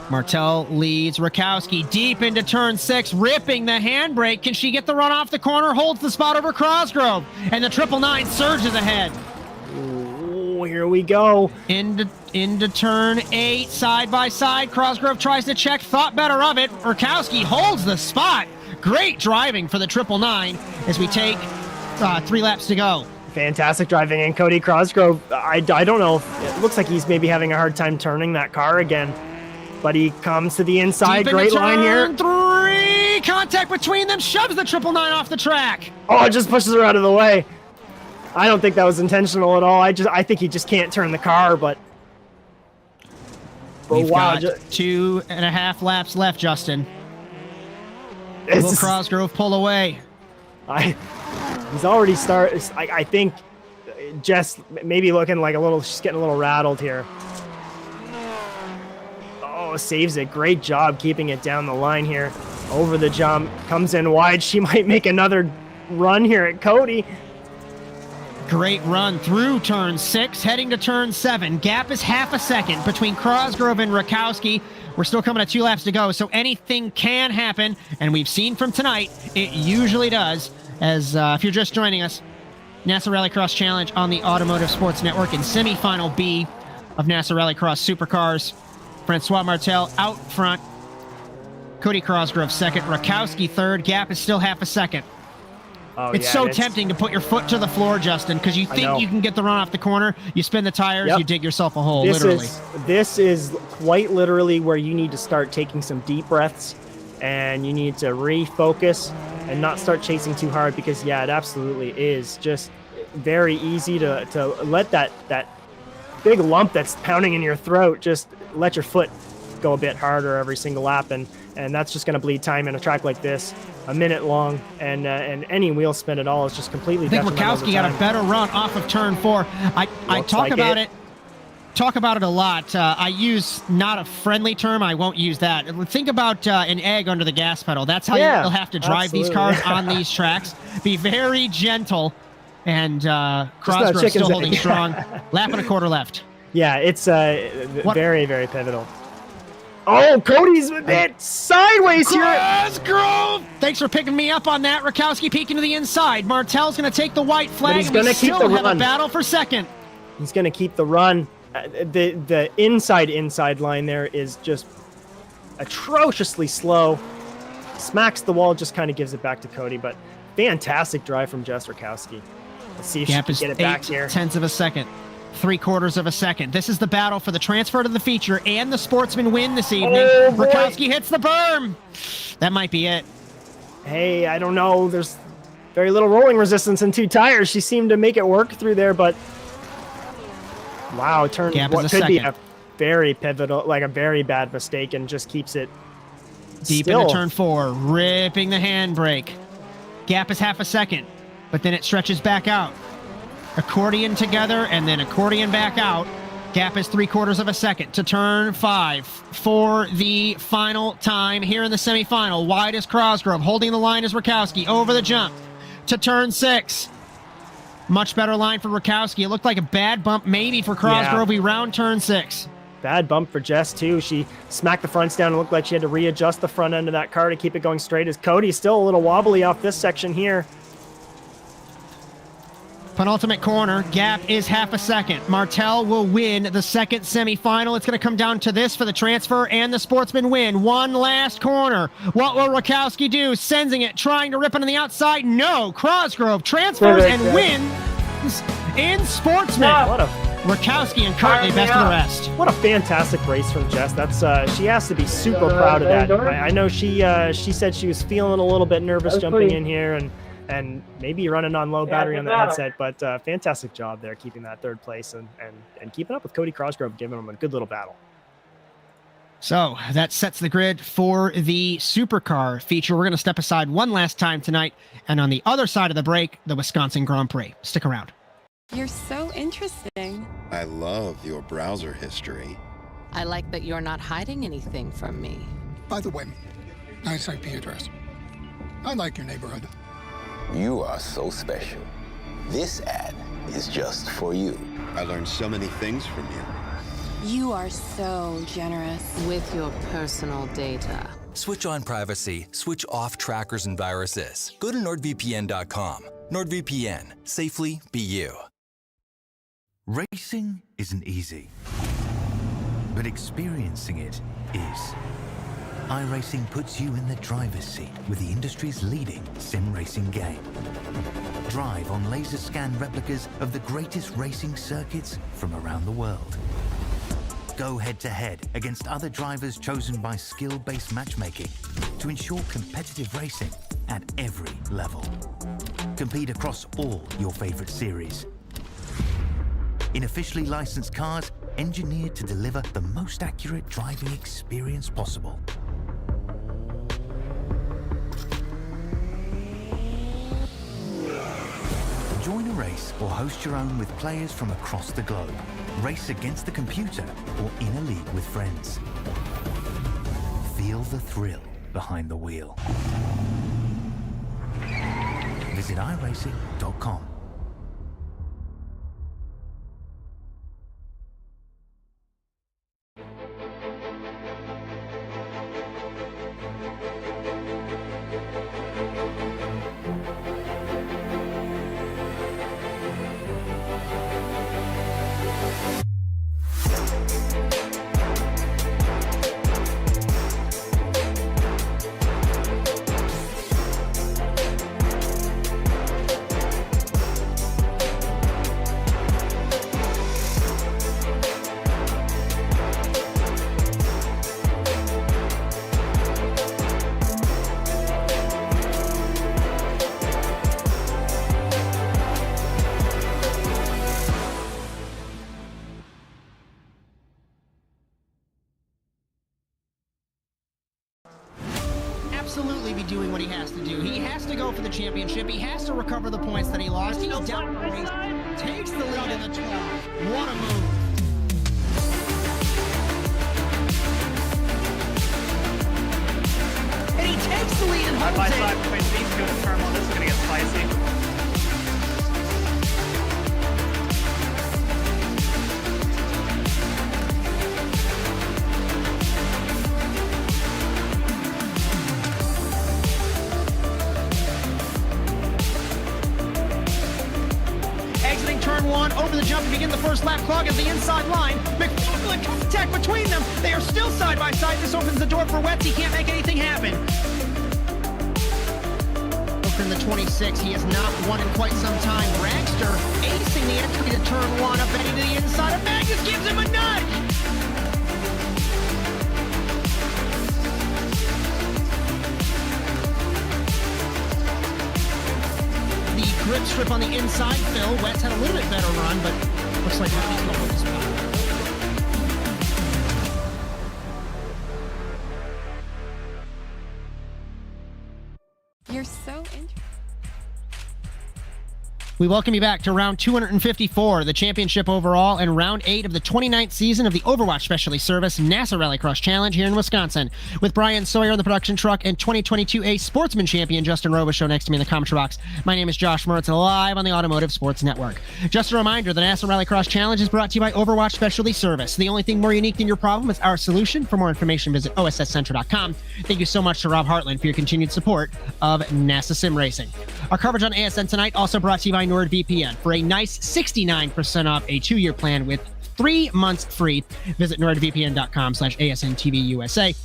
Martel leads Rakowski deep into turn 6, ripping the handbrake. Can she get the run off the corner? Holds the spot over Cosgrove, and the 999 surges ahead. Ooh, here we go. Into turn 8, side by side. Cosgrove tries to check, thought better of it. Rakowski holds the spot. Great driving for the 999 as we take 3 laps to go. Fantastic driving in Cody Cosgrove. I don't know. It looks like he's maybe having a hard time turning that car again. But he comes to the inside. Great line here. Turn 3. Contact between them. Shoves the 999 off the track. Oh, it just pushes her out of the way. I don't think that was intentional at all. I think he just can't turn the car, but... We've got 2.5 laps left, Justin. Will Cosgrove pull away? He's already started. I think Jess maybe looking like she's getting a little rattled here. saves it. Great job keeping it down the line here. Over the jump, comes in wide. She might make another run here at Cody. Great run through turn 6, heading to turn 7. Gap is half a second between Crosgrove and Rakowski. We're still coming at 2 laps to go, so anything can happen, and we've seen from tonight, it usually does. As if you're just joining us, NASA Rallycross Challenge on the Automotive Sports Network in semifinal B of NASA Rallycross Supercars. Francois Martel out front. Cody Crosgrove second. Rakowski third. Gap is still half a second. Oh, it's yeah, so tempting to put your foot to the floor, Justin, because you think you can get the run off the corner. You spin the tires, you dig yourself a hole, literally. This is quite literally where you need to start taking some deep breaths, and you need to refocus and not start chasing too hard, because, yeah, it absolutely is just very easy to let that big lump that's pounding in your throat, just let your foot go a bit harder every single lap, and that's just going to bleed time in a track like this, a minute long, and any wheel spin at all is just completely detrimental. I think Rakowski got a better run off of turn 4. I talk about it a lot. I use not a friendly term. I won't use that. Think about an egg under the gas pedal. That's how you'll have to drive these cars on these tracks. Be very gentle, and Crosgrove still holding strong. Lap and a quarter left. Yeah, it's very, very pivotal. Oh, Cody's a bit sideways here. Crosgrove! Thanks for picking me up on that. Rakowski peeking to the inside. Martel's going to take the white flag. But he's going to keep the run. Have a battle for second. He's going to keep the run. The inside line there is just atrociously slow. Smacks the wall, just kind of gives it back to Cody. But fantastic drive from Jess Rakowski. Let's see if she can get it back here. 0.8 of a second. 3/4 of a second. This is the battle for the transfer to the feature and the sportsman win this evening. Oh, Rakowski hits the berm. That might be it. Hey, I don't know. There's very little rolling resistance in 2 tires. She seemed to make it work through there, but wow, turn what could be a very pivotal, like a very bad mistake, and just keeps it deep into turn 4, ripping the handbrake. Gap is half a second, but then it stretches back out. Accordion together, and then accordion back out. Gap is 3/4 of a second to turn 5 for the final time here in the semifinal. Wide is Crosgrove, holding the line is Rakowski. Over the jump to turn 6. Much better line for Rakowski. It looked like a bad bump maybe for Crosgrove. We round turn 6. Bad bump for Jess, too. She smacked the fronts down and looked like she had to readjust the front end of that car to keep it going straight, as Cody's still a little wobbly off this section here. Penultimate corner, gap is half a second. Martel will win the second semifinal. It's going to come down to this for the transfer and the sportsman win. One last corner. What will Rakowski do? Sensing it, trying to rip it on the outside. No, Crosgrove transfers and wins in sportsman. Rakowski and Cartley best of the rest. What a fantastic race from Jess. That's she has to be super proud of that. I know she said she was feeling a little bit nervous jumping in here, and maybe running on low battery on the headset, but fantastic job there keeping that 3rd place and keeping up with Cody Crosgrove, giving him a good little battle. So that sets the grid for the supercar feature. We're going to step aside one last time tonight, and on the other side of the break, the Wisconsin Grand Prix. Stick around. You're so interesting. I love your browser history. I like that you're not hiding anything from me. By the way, nice IP address. I like your neighborhood. You are so special. This ad is just for you. I learned so many things from you. You are so generous with your personal data. Switch on privacy, switch off trackers and viruses. Go to NordVPN.com. NordVPN. Safely be you. Racing isn't easy, but experiencing it is. iRacing puts you in the driver's seat with the industry's leading sim racing game. Drive on laser scan replicas of the greatest racing circuits from around the world. Go head-to-head against other drivers chosen by skill-based matchmaking to ensure competitive racing at every level. Compete across all your favorite series. In officially licensed cars, engineered to deliver the most accurate driving experience possible. Join a race or host your own with players from across the globe. Race against the computer or in a league with friends. Feel the thrill behind the wheel. Visit iRacing.com. Absolutely be doing what he has to do. He has to go for the championship. He has to recover the points that he lost. He's down the race, takes the lead in the 12. What a move. And he takes the lead and holds Side between these two in turn one. This is going to get spicy. Turn one, over the jump to begin the first lap, clogging the inside line. McFarlane contact between them. They are still side by side. This opens the door for Wetz. He can't make anything happen. From the 26, he has not won in quite some time. Dragster acing the entry to turn one, up Betty to the inside of Magnus, gives him a nudge. Grip strip on the inside, Phil. Wetz had a little bit better run, but looks like he's going to hold this spot. You're so interesting. We welcome you back to round 254, the championship overall, and round 8 of the 29th season of the Overwatch Specialty Service NASA Rallycross Challenge here in Wisconsin. With Bryan, Sawyer on the production truck, and 2022A Sportsman Champion Justin Robichaud next to me in the commentary box. My name is Josh Mertz, live on the Automotive Sports Network. Just a reminder, the NASA Rallycross Challenge is brought to you by Overwatch Specialty Service. The only thing more unique than your problem is our solution. For more information, visit osscentral.com. Thank you so much to Rob Hartland for your continued support of NASA Sim Racing. Our coverage on ASN tonight also brought to you by NordVPN. For a nice 69% off a 2-year plan with 3 months free, visit nordvpn.com/ASNTVUSA.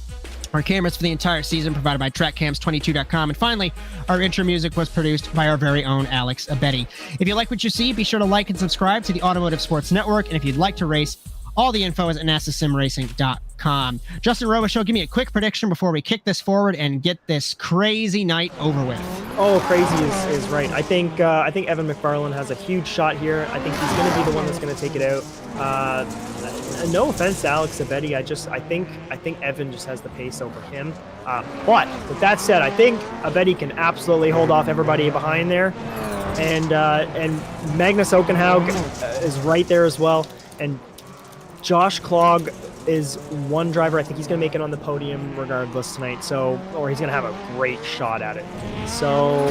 Our cameras for the entire season provided by TrackCams22.com. And finally, our intro music was produced by our very own Alex Abedi. If you like what you see, be sure to like and subscribe to the Automotive Sports Network. And if you'd like to race, all the info is at nasasimracing.com. Justin Robichaud, give me a quick prediction before we kick this forward and get this crazy night over with. Oh, crazy is right. I think Evan McFarlane has a huge shot here. I think he's going to be the one that's going to take it out. No offense to Alex Abedi, I think Evan just has the pace over him. But with that said, I think Abedi can absolutely hold off everybody behind there, and Magnus Okenhaug is right there as well, and Josh Klog is one driver. I think he's going to make it on the podium regardless tonight. So, or he's going to have a great shot at it. So,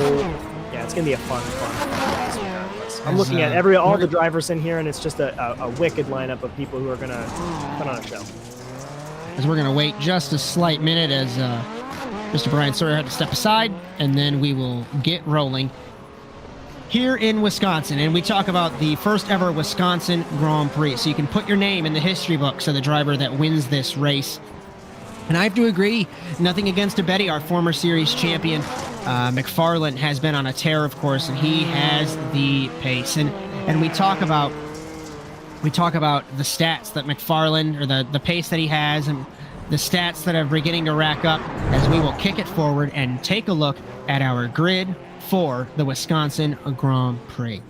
yeah, it's going to be a fun race regardless. I'm looking at all the drivers in here, and it's just a wicked lineup of people who are going to put on a show. As we're going to wait just a slight minute as Mr. Bryan Sawyer had to step aside, and then we will get rolling here in Wisconsin. And we talk about the first ever Wisconsin Grand Prix. So you can put your name in the history books of the driver that wins this race. And I have to agree, nothing against Abedi, our former series champion. McFarlane has been on a tear, of course, and he has the pace. And we talk about the stats that McFarlane, or the pace that he has, and the stats that are beginning to rack up, as we will kick it forward and take a look at our grid for the Wisconsin Grand Prix.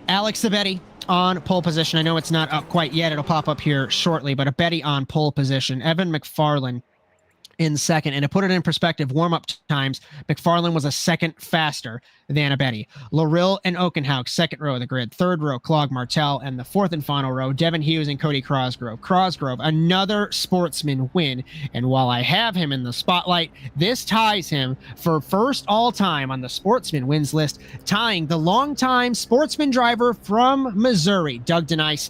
Alex Abedi on pole position. I know it's not up quite yet. It'll pop up here shortly, but Abedi on pole position. Evan McFarlane in second. And to put it in perspective, warm-up times, McFarland was a second faster than Abedi. Loril and Okenhauk, second row of the grid. Third row, Clog Martel. And the fourth and final row, Devin Hughes and Cody Crosgrove. Crosgrove, another sportsman win. And while I have him in the spotlight, this ties him for first all-time on the sportsman wins list, tying the longtime sportsman driver from Missouri, Doug DeNice,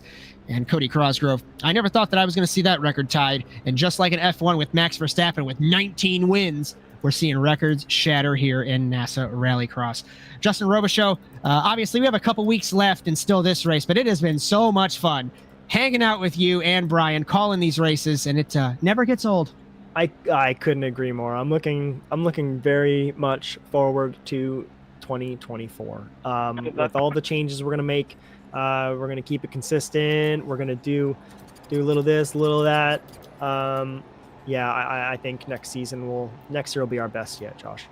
and Cody Crosgrove. I never thought that I was going to see that record tied. And just like an F1 with Max Verstappen with 19 wins, we're seeing records shatter here in NASA Rallycross. Justin Robichaud, obviously we have a couple weeks left in still this race, but it has been so much fun hanging out with you and Bryan, calling these races, and it never gets old. I couldn't agree more. I'm looking very much forward to 2024. With all the changes we're going to make. We're going to keep it consistent. We're going to do a little this, a little that. Yeah, I think next year will be our best yet, Josh.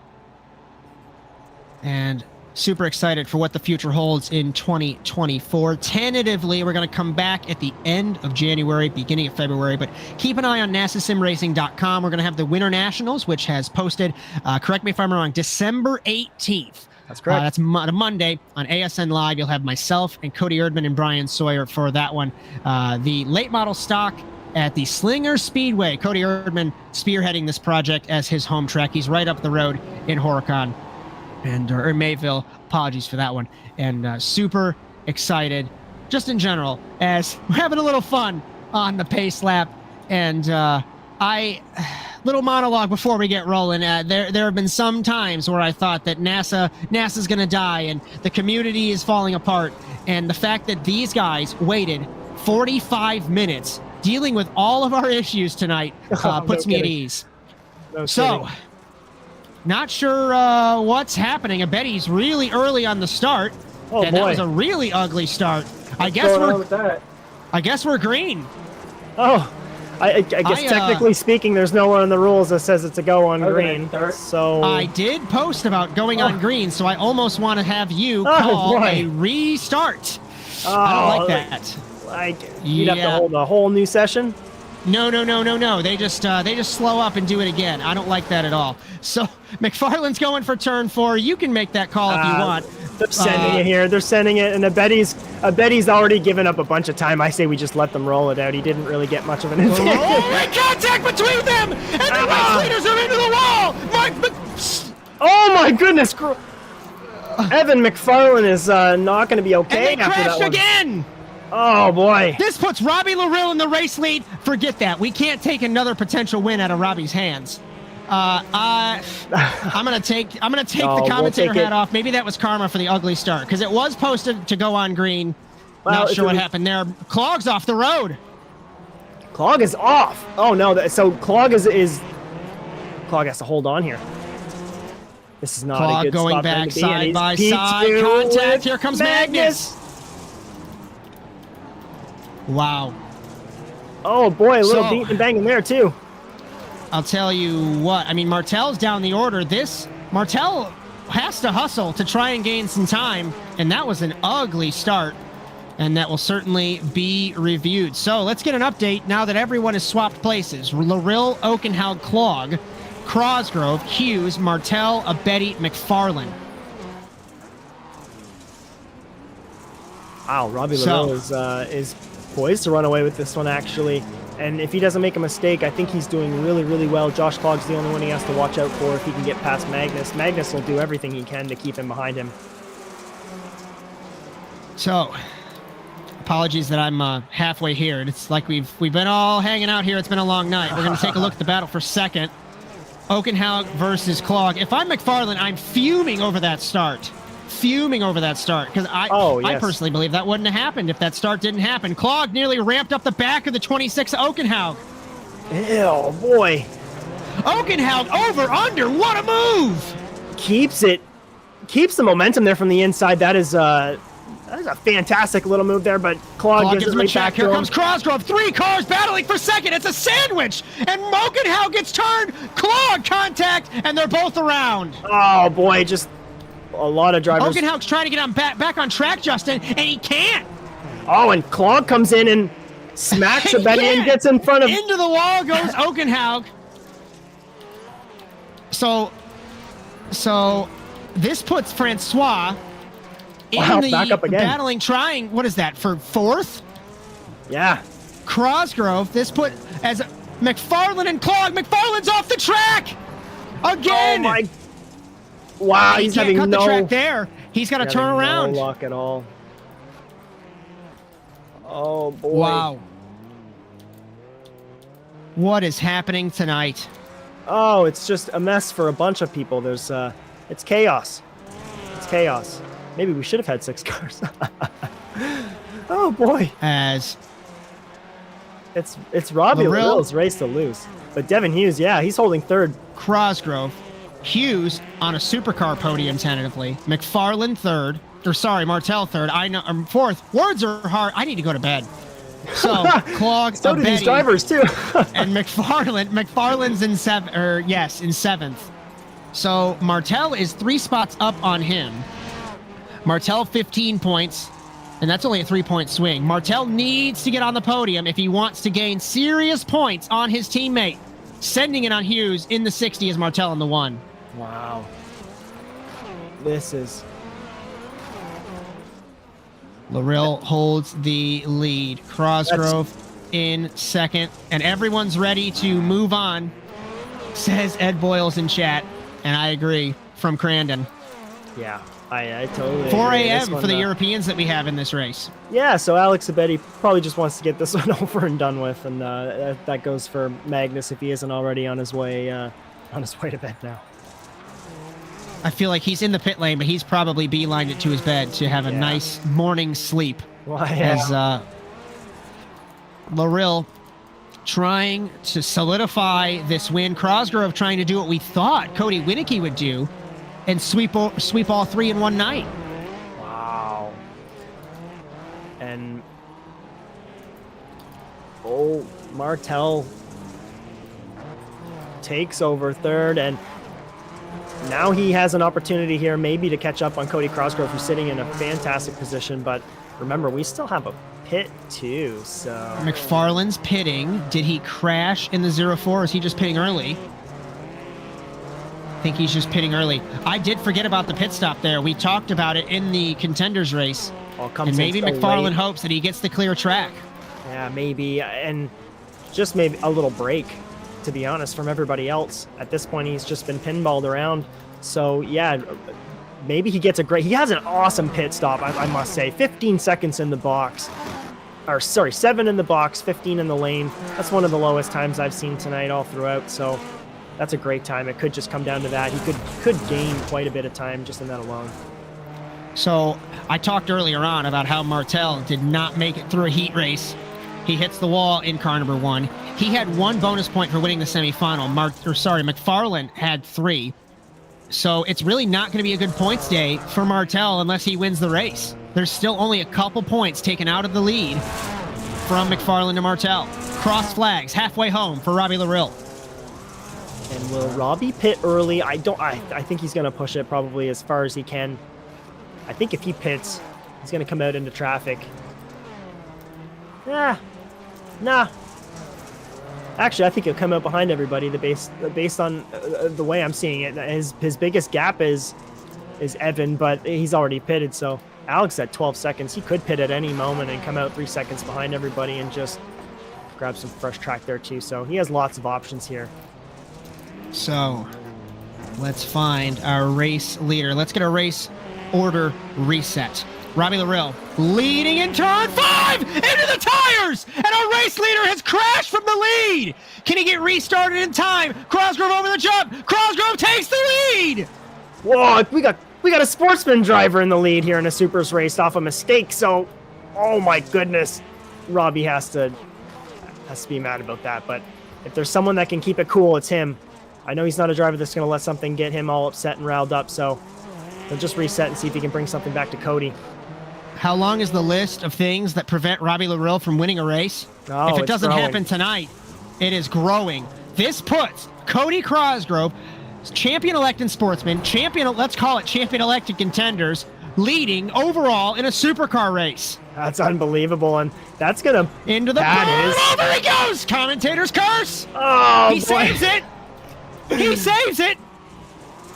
And super excited for what the future holds in 2024. Tentatively, we're going to come back at the end of January, beginning of February, but keep an eye on NASASimRacing.com. We're going to have the Winter Nationals, which has posted, correct me if I'm wrong, December 18th. That's correct. That's Monday on ASN Live. You'll have myself and Cody Erdmann and Bryan Sawyer for that one. The late model stock at the Slinger Speedway. Cody Erdmann spearheading this project as his home track. He's right up the road in Horicon or Mayville. Apologies for that one. And super excited, just in general, as we're having a little fun on the pace lap. And little monologue before we get rolling. There have been some times where I thought that NASA's going to die and the community is falling apart. And the fact that these guys waited 45 minutes dealing with all of our issues tonight puts me at ease. So, not sure what's happening. Abedi's really early on the start. Oh, and boy. That was a really ugly start. I guess we're green. Oh. I guess technically speaking, there's nowhere in the rules that says it's a go on green. So I did post about going on green, so I almost want to have you call a restart. I don't like that. You'd have to hold a whole new session. No. They just slow up and do it again. I don't like that at all. So McFarland's going for turn 4. You can make that call if you want. They're sending it here. They're sending it, and Abedi's already given up a bunch of time. I say we just let them roll it out. He didn't really get much of an advantage. Rolling contact between them, and the race leaders are into the wall. Oh my goodness! Evan McFarland is not going to be okay. And they after crashed that one. again. Oh boy! This puts Robbie Loril in the race lead. Forget that. We can't take another potential win out of Robbie's hands. I'm gonna take the commentator hat off. Maybe that was karma for the ugly start because it was posted to go on green. Well, not sure what happened there. Clog's off the road. Clog is off. Oh no! So Clog is Clog has to hold on here. This is not Clog a good going spot back for him to be in. side by side contact. Here comes Magnus. Wow. Oh boy, a little beat and banging there too. I'll tell you what. I mean, Martel's down the order. Martel has to hustle to try and gain some time, and that was an ugly start, and that will certainly be reviewed. So let's get an update now that everyone has swapped places. Loril, Okenhaug, Clog, Crosgrove, Hughes, Martel, Abedi, McFarland. Wow, Robbie Loril is poised to run away with this one, actually. And if he doesn't make a mistake, I think he's doing really, really well. Josh Clog's the only one he has to watch out for if he can get past Magnus. Magnus will do everything he can to keep him behind him. So, apologies that I'm halfway here. It's like we've been all hanging out here. It's been a long night. We're going to take a look at the battle for second. Okenhaug versus Clog. If I'm McFarland, I'm fuming over that start. Because I personally believe that wouldn't have happened if that start didn't happen. Clog nearly ramped up the back of the 26 Okenhaug. Ew, boy. Okenhaug over under. What a move! Keeps the momentum there from the inside. That is a fantastic little move there, but Clog gives it right back to him. Here comes Crosgrove. 3 cars battling for second. It's a sandwich, and Okenhaug gets turned. Clog contact, and they're both around. Oh boy, just a lot of drivers. Okenhaug's trying to get on back on track, Justin, and he can't. Oh, and Clog comes in and smacks Abedi and gets in front of... Into the wall goes Okenhaug. So this puts Francois in back up the again. battling, trying, what is that, for 4th? Yeah. Cosgrove, this put as McFarland and Clog. McFarland's off the track again. Oh my! Wow, he he's can't having cut no the track there. He's got to turn around. No luck at all. Oh boy! Wow. What is happening tonight? Oh, it's just a mess for a bunch of people. There's it's chaos. It's chaos. Maybe we should have had 6 cars. Oh boy! As it's Robbie Lill's race to lose, but Devin Hughes, yeah, he's holding 3rd. Cosgrove, Hughes on a supercar podium tentatively. McFarland 3rd, or sorry, Martel 3rd. I know, 4th. Words are hard. I need to go to bed. So Clog, so do these drivers too. And McFarland's in 7th. So Martel is 3 spots up on him. Martel 15 points, and that's only a 3-point swing. Martel needs to get on the podium if he wants to gain serious points on his teammate. Sending it on Hughes in the 60 is Martel in the 1. Wow. This is... Larill holds the lead. Cosgrove in 2nd, and everyone's ready to move on, says Ed Boyles in chat, and I agree, from Crandon. Yeah, I totally 4 agree. a.m. for the Europeans that we have in this race. Yeah, so Alex Abetti probably just wants to get this one over and done with, and that goes for Magnus if he isn't already on his way to bed now. I feel like he's in the pit lane, but he's probably beelined it to his bed to have a nice morning sleep. Well, yeah. As Larill trying to solidify this win. Cosgrove trying to do what we thought Cody Winicky would do and sweep all 3 in one night. Wow. And Martel takes over 3rd, and now he has an opportunity here maybe to catch up on Cody Cosgrove, who's sitting in a fantastic position. But remember, we still have a pit too, so... McFarland's pitting. Did he crash in the 0-4, or is he just pitting early? I think he's just pitting early. I did forget about the pit stop there. We talked about it in the contenders race. And maybe McFarland hopes that he gets the clear track. Yeah, maybe. And just maybe a little break, to be honest, from everybody else. At this point, he's just been pinballed around. So, yeah, maybe he gets he has an awesome pit stop, I must say. 15 seconds in the box. Or, sorry, 7 in the box, 15 in the lane. That's one of the lowest times I've seen tonight all throughout. So, that's a great time. It could just come down to that. He could gain quite a bit of time just in that alone. So, I talked earlier on about how Martel did not make it through a heat race. He hits the wall in car number 1. He had 1 bonus point for winning the semifinal. McFarland had 3. So it's really not going to be a good points day for Martel unless he wins the race. There's still only a couple points taken out of the lead from McFarland to Martel. Cross flags halfway home for Robbie Larill. And will Robbie pit early? I think he's going to push it probably as far as he can. I think if he pits, he's going to come out into traffic. Nah. Actually, I think he'll come out behind everybody. Based on the way I'm seeing it, his biggest gap is Evan, but he's already pitted. So Alex at 12 seconds. He could pit at any moment and come out 3 seconds behind everybody and just grab some fresh track there too. So he has lots of options here. So let's find our race leader. Let's get a race order reset. Robbie Larill leading in turn 5 into the tires, and our race leader has crashed from the lead. Can he get restarted in time? Cosgrove over the jump. Cosgrove takes the lead. Whoa, we got a sportsman driver in the lead here in a supers race off a mistake. So, oh my goodness, Robbie has to be mad about that. But if there's someone that can keep it cool, it's him. I know he's not a driver that's going to let something get him all upset and riled up. So he'll just reset and see if he can bring something back to Cody. How long is the list of things that prevent Robbie Larill from winning a race? Oh, if it doesn't growing. happen tonight, it is growing. This puts Cody Cosgrove, champion-elected sportsman, let's call it champion-elected contenders, leading overall in a supercar race. That's unbelievable, and that's going to... Into the burn! Over he goes! Commentator's curse! Oh, He saves it! He saves it!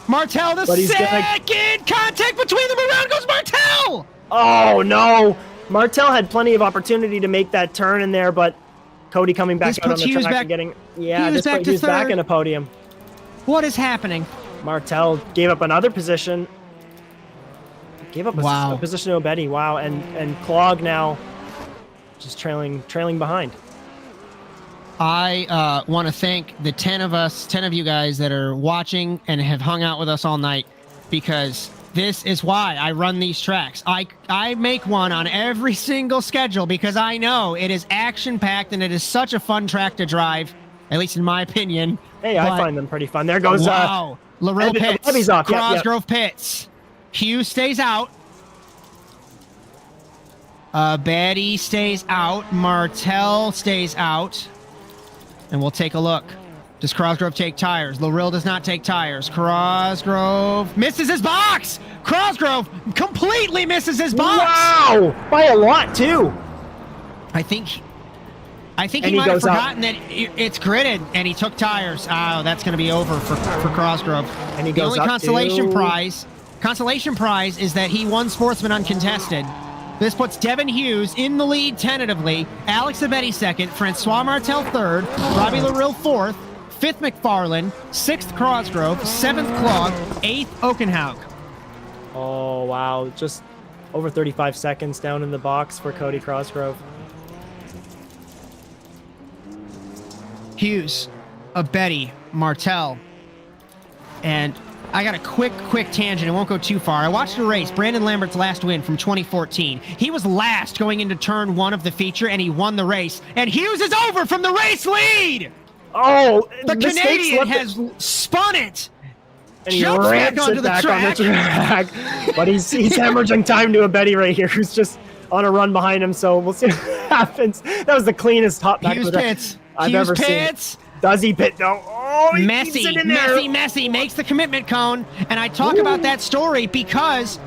Martel, the But he's gonna- second contact between them. Around goes Martel. Oh, no. Martel had plenty of opportunity to make that turn in there, but Cody coming back This out on puts the Hughes track back- and getting... Yeah, Hughes this back put to Hughes back third. in a podium. What is happening? Martel gave up another position. Gave up Wow. a position to Betty. Wow, and Clog now just trailing behind. I want to thank the 10 of you guys that are watching and have hung out with us all night, because this is why I run these tracks. I make one on every single schedule because I know it is action-packed and it is such a fun track to drive, at least in my opinion. Hey, I find them pretty fun. There goes wow. Larill pits. Levy's off. Yep, yep. Crosgrove pits. Hughes stays out. Betty stays out. Martel stays out. And we'll take a look. Does Crosgrove take tires? Larill does not take tires. Crosgrove misses his box. Crosgrove completely misses his box. Wow, by a lot too. I think And he he might have goes up. forgotten that it's gridded, and he took tires. Oh, that's going to be over for Crosgrove. And he the goes only up consolation to- prize is that he won Sportsman uncontested. This puts Devin Hughes in the lead tentatively. Alex Abetti second, Francois Martel third, Robbie Larill fourth, fifth McFarlane, sixth Crosgrove, seventh Clog, eighth Okenhaug. Oh, wow. Just over 35 seconds down in the box for Cody Crosgrove. Hughes, Abetti, Martel, and I got a quick tangent. It won't go too far. I watched a race, Brandon Lambert's last win from 2014. He was last going into turn 1 of the feature, and he won the race. And Hughes is over from the race lead! Oh, The Canadian has spun it! And he Jumps back ramps onto it the back track. on the track. But he's hemorrhaging time to Abetti right here, who's just on a run behind him, so we'll see what happens. That was the cleanest hop back Hughes to the track pits. I've Hughes ever pits. seen. Does he pit? No. Oh, he keeps it in there. Messy makes the commitment cone. And I talk about that story because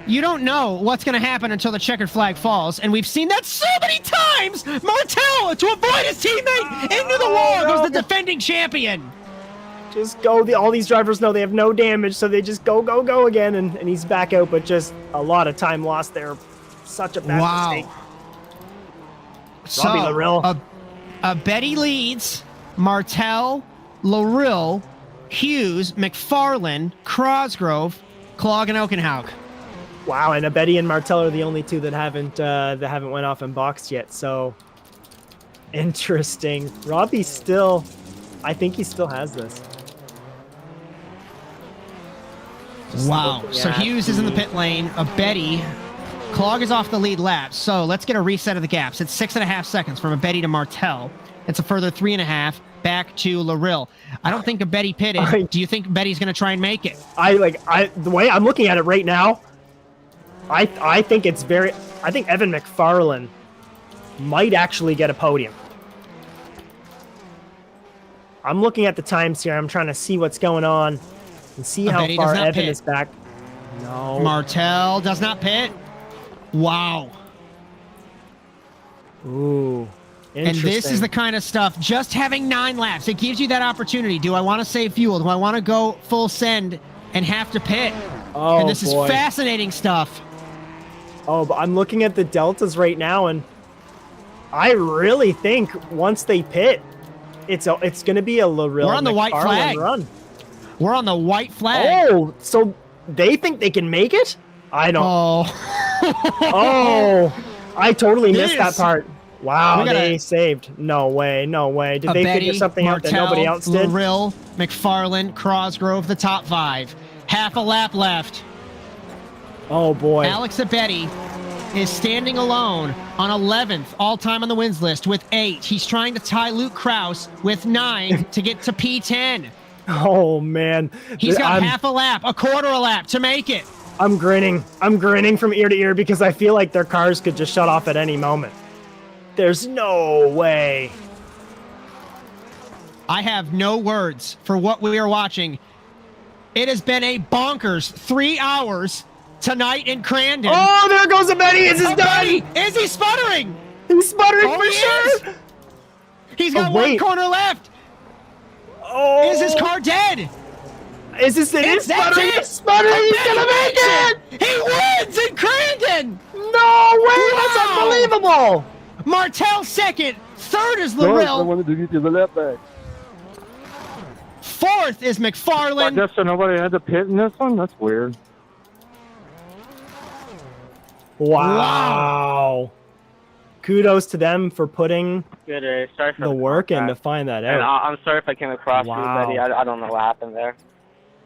you don't know what's going to happen until the checkered flag falls. And we've seen that so many times. Martel, to avoid his teammate, into the wall goes the defending champion. Just go. All these drivers know they have no damage, so they just go again, and he's back out, but just a lot of time lost there. Such a bad mistake. So, Robbie Larill. Betty leads. Martel, Larill, Hughes, McFarlane, Crosgrove, Clog, and Okenhaug. Wow, and Abetti and Martel are the only two that haven't went off and boxed yet. So interesting. Robbie still, I think he still has this. Just Wow. So Hughes is in the pit lane. Abetti, Clog is off the lead lap. So let's get a reset of the gaps. It's 6.5 seconds from Abetti to Martel. It's a further 3.5 back to Larill. I don't think Abetti pitted. Do you think Betty's going to try and make it? The way I'm looking at it right now, I think Evan McFarlane might actually get a podium. I'm looking at the times here. I'm trying to see what's going on and see how Abetti far does not Evan pit. is back. No. Martel does not pit. Wow. Ooh. And this is the kind of stuff, just having 9 laps, it gives you that opportunity. Do I want to save fuel? Do I want to go full send and have to pit? Oh, and this boy. is fascinating stuff. Oh, but I'm looking at the deltas right now, and I really think once they pit, it's going to be a Larill We're on the white McFarlane flag. run. We're on the white flag. Oh, so they think they can make it? I don't. Oh, I totally missed that part. Wow, they saved. No way. Did they figure something out that nobody else did? Larill, McFarlane, Crosgrove, the top 5. Half a lap left. Oh, boy. Alex Abetti is standing alone on 11th all-time on the wins list with 8. He's trying to tie Luke Krause with 9 to get to P10. Oh, man. He's got half a lap, a quarter a lap to make it. I'm grinning. I'm grinning from ear to ear because I feel like their cars could just shut off at any moment. There's no way. I have no words for what we are watching. It has been a bonkers 3 hours tonight in Crandon. Oh, there goes Abetti. Is this done? Is he sputtering? He's sputtering for sure. He's got one corner left. Oh. Is his car dead? Is this it? It's sputtering! It's sputtering! He's gonna make it! He wins in Crandon! No way! That's unbelievable! Martel second. Third is Lorel. wanted to get you the left back. Fourth is McFarland. guess nobody had to pit in this one? That's weird. Wow. Kudos to them for putting Good day. Sorry for the work in to find that And out. I'm sorry if I came across you, Betty. I don't know what happened there.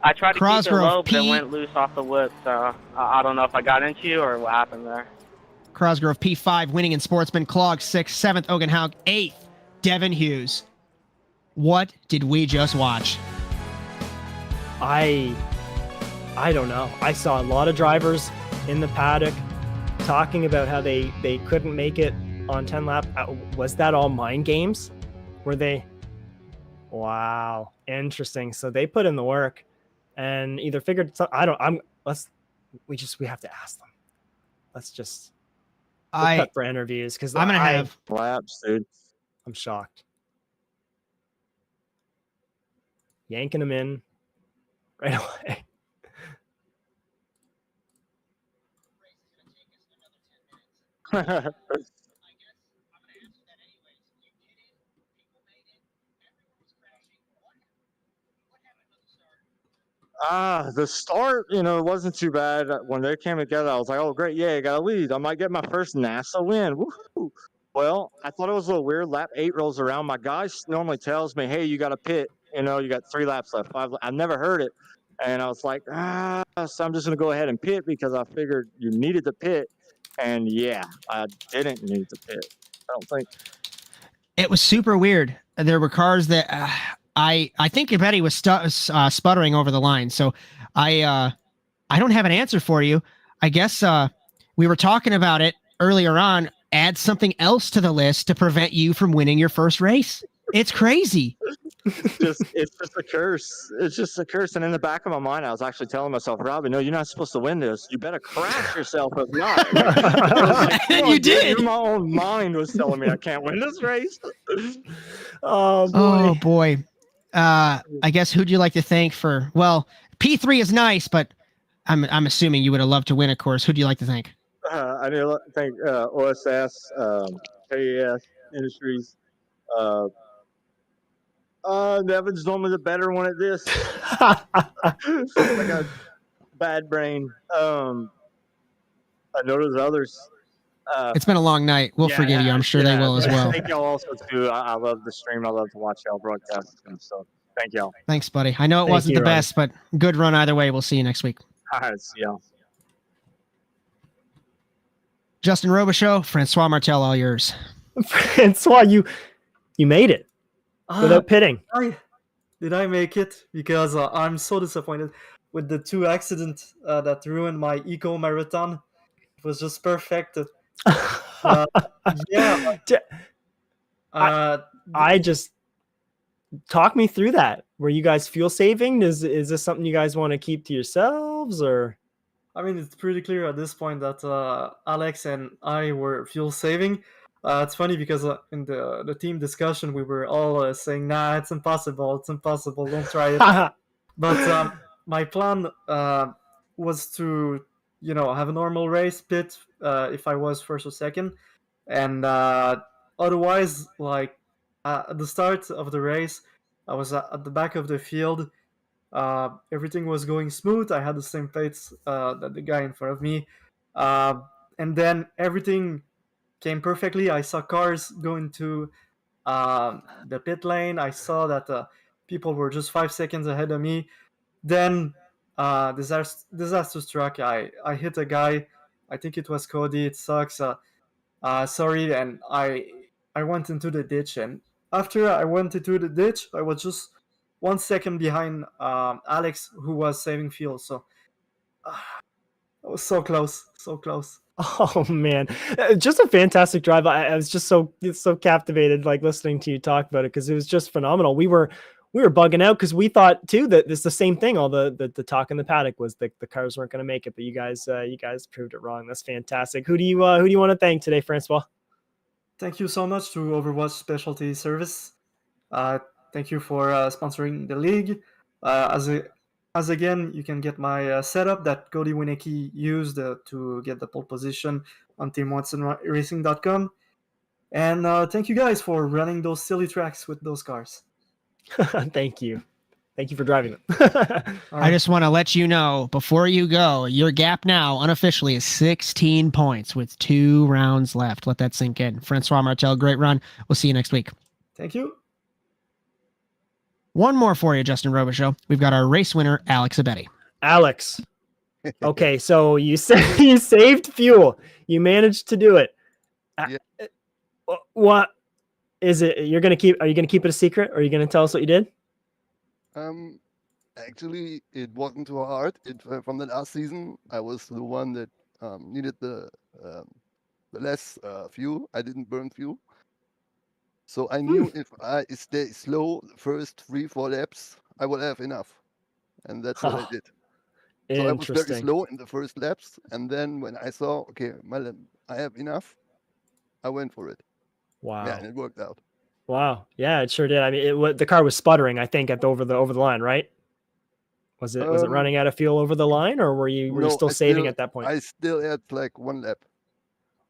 I tried to keep it Crosgrove low, but it P. went loose off the whip, so I don't know if I got into you or what happened there. Crosgrove P5 winning in Sportsman. Clog 6th. 7th Ogenhaug. 8th Devin Hughes. What did we just watch? I don't know. I saw a lot of drivers in the paddock talking about how they couldn't make it on 10 lap. Was that all mind games? Were they? Wow, interesting. So they put in the work and either figured we have to ask them. Let's just cut for interviews because I'm gonna have Laps, dude. I'm shocked. Yanking them in right away. The start, it wasn't too bad. When they came together, I was like, oh, great, yeah, I got a lead. I might get my first NASA win. Woohoo! Well, I thought it was a little weird. Lap 8 rolls around. My guy normally tells me, hey, you got to pit. You got 3 laps left. 5. I've never heard it. And I was like, so I'm just going to go ahead and pit because I figured you needed to pit. And yeah, I didn't need to pit. I don't think. It was super weird. There were cars that I think Betty was sputtering over the line. So I don't have an answer for you. I guess we were talking about it earlier on. Add something else to the list to prevent you from winning your first race. It's crazy. It's just a curse. It's just a curse. And in the back of my mind, I was actually telling myself, Robbie, no, you're not supposed to win this. You better crash yourself if not. And you did. My own mind was telling me I can't win this race. Oh boy. I guess who'd you like to thank for? Well, P3 is nice, but I'm assuming you would have loved to win, of course. Who'd you like to thank? I need to thank OSS, KES Industries. Devin's normally the better one at this. Like a bad brain. I know there's others. It's been a long night. We'll forgive you. I'm sure they will as well. Thank y'all also too. I love the stream. I love to watch y'all broadcast. So thank y'all. Thanks, buddy. I know it wasn't the best, but good run either way. We'll see you next week. All right, see y'all. Justin Robichaud, Francois Martel, all yours. Francois, you made it without pitting. Did I make it? Because I'm so disappointed with the 2 accidents that ruined my eco marathon. It was just perfect. I just talk me through that. Were you guys fuel saving? Is this something you guys want to keep to yourselves, or? I mean, it's pretty clear at this point that Alex and I were fuel saving. It's funny because in the team discussion, we were all saying, nah, it's impossible, don't try it. But my plan was to, have a normal race, pit if I was first or second. And otherwise, at the start of the race, I was at the back of the field. Everything was going smooth. I had the same pace that the guy in front of me. And then everything came perfectly. I saw cars going to the pit lane. I saw that people were just 5 seconds ahead of me. Then disaster struck. I hit a guy. I think it was Cody. It sucks. Sorry. And I went into the ditch. And after I went into the ditch, I was just 1 second behind Alex, who was saving fuel. So I was so close. Oh man, just a fantastic drive. I was just so captivated, listening to you talk about it, because it was just phenomenal. We were bugging out because we thought too that it's the same thing. All the talk in the paddock was the cars weren't going to make it, but you guys proved it wrong. That's fantastic. Who do you want to thank today, Francois? Thank you so much to Overwatch Specialty Service. Thank you for sponsoring the league. As as again, you can get my setup that Cody Winnicky used to get the pole position on teamwattsonracing.com. And thank you guys for running those silly tracks with those cars. Thank you. Thank you for driving them. I just want to let you know, before you go, your gap now unofficially is 16 points with 2 rounds left. Let that sink in. Francois Martel, great run. We'll see you next week. Thank you. One more for you, Justin Robichaud. We've got our race winner, Alex Abetti. Alex. Okay, so you saved fuel. You managed to do it. Yeah. What is it? Are you gonna keep it a secret, or are you gonna tell us what you did? Actually, it wasn't too hard. From the last season, I was the one that needed the less fuel. I didn't burn fuel. So I knew if I stay slow the first 3-4 laps, I will have enough. And that's what I did. So I was very slow in the first laps. And then when I saw, okay, I have enough, I went for it. Wow. Yeah, and it worked out. Wow. Yeah, it sure did. I mean, the car was sputtering, I think, over the line, right? Was it running out of fuel over the line, or were you still saving at that point? I still had like 1 lap.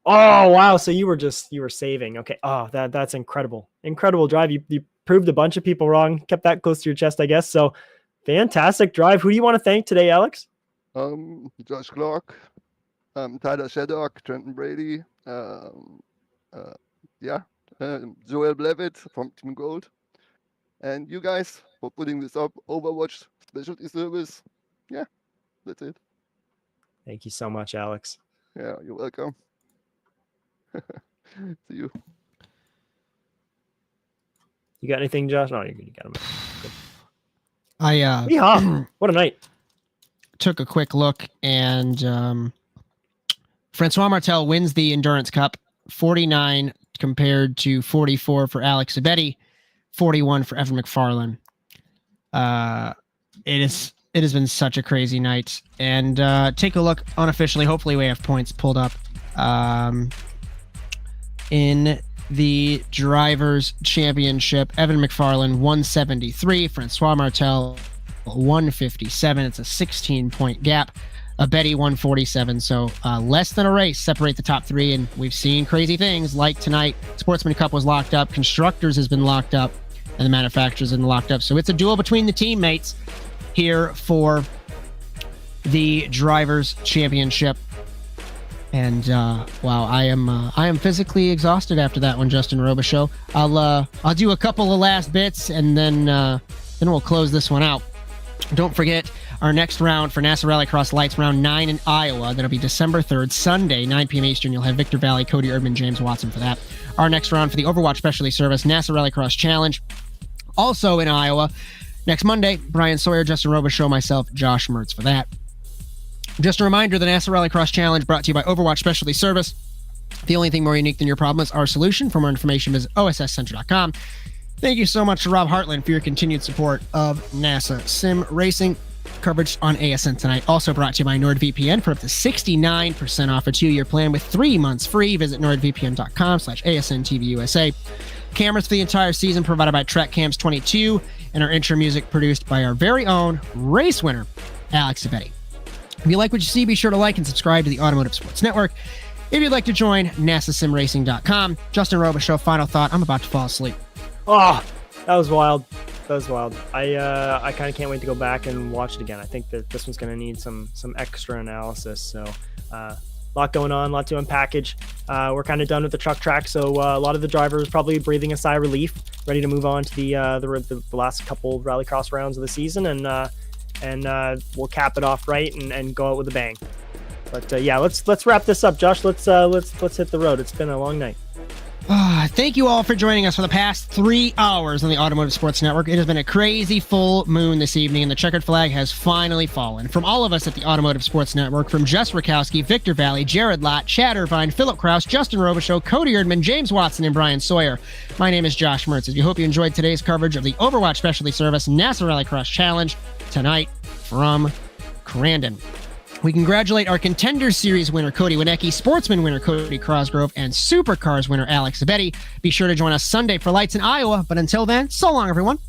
Oh, wow. So you were saving. Okay. Oh, that's incredible. Incredible drive. You proved a bunch of people wrong, kept that close to your chest, I guess. So fantastic drive. Who do you want to thank today, Alex? Josh Clark, Tyler Shaddock, Trenton Brady, Joel Blevett from Team Gold, and you guys for putting this up. Overwatch Specialty Service. Yeah, that's it. Thank you so much, Alex. Yeah, you're welcome. See you. You got anything, Josh? No, you got him. Good. What a night. Took a quick look, and Francois Martel wins the Endurance Cup, 49 compared to 44 for Alex Abetti, 41 for Evan McFarlane. It has been such a crazy night. And take a look unofficially. Hopefully we have points pulled up. In the Drivers' Championship, Evan McFarlane 173, Francois Martel 157. It's a 16-point gap. Abetti 147. So less than a race separate the top 3, and we've seen crazy things like tonight. Sportsman Cup was locked up, Constructors has been locked up, and the Manufacturers have been locked up. So it's a duel between the teammates here for the Drivers' Championship. And wow, I am physically exhausted after that one, Justin Robichaud. I'll do a couple of last bits, and then we'll close this one out. Don't forget our next round for NASA Rallycross Lights, round 9 in Iowa. That'll be December 3rd, Sunday, 9 p.m. Eastern. You'll have Victor Valley, Cody Erdmann, James Watson for that. Our next round for the Overwatch Specialty Service, NASA Rallycross Challenge, also in Iowa. Next Monday, Bryan, Sawyer, Justin Robichaud, myself, Josh Mertz for that. Just a reminder, the NASA Rallycross Challenge brought to you by Overwatch Specialty Service. The only thing more unique than your problem is our solution. For more information, visit osscenter.com. Thank you so much to Rob Hartland for your continued support of NASA Sim Racing. Coverage on ASN tonight. Also brought to you by NordVPN for up to 69% off a 2-year plan with 3 months free. Visit nordvpn.com/ASNTVUSA. Cameras for the entire season provided by Track Cams 22, and our intro music produced by our very own race winner, Alex Abetti. If you like what you see, be sure to like and subscribe to the Automotive Sports Network. If you'd like to join NASASimRacing.com. Justin Robichaud, final thought. I'm about to fall asleep. Oh, that was wild. That was wild. I kind of can't wait to go back and watch it again. I think that this one's going to need some extra analysis. So a lot going on, a lot to unpackage. We're kind of done with the truck track, so a lot of the drivers probably breathing a sigh of relief, ready to move on to the last couple Rallycross rounds of the season, and we'll cap it off right and go out with a bang. But yeah, let's wrap this up, Josh. Let's hit the road. It's been a long night. Thank you all for joining us for the past 3 hours on the Automotive Sports Network. It has been a crazy full moon this evening, and the checkered flag has finally fallen. From all of us at the Automotive Sports Network, from Jess Rakowski, Victor Valley, Jared Lott, Chad Irvine, Philip Kraus, Justin Robichaud, Cody Erdmann, James Watson, and Bryan Sawyer, my name is Josh Mertz. We hope you enjoyed today's coverage of the Overwatch Specialty Service NASA Rallycross Challenge tonight from Crandon. We congratulate our Contender Series winner, Cody Winnicky, Sportsman winner, Cody Crosgrove, and Supercars winner, Alex Abetti. Be sure to join us Sunday for Lights in Iowa. But until then, so long, everyone.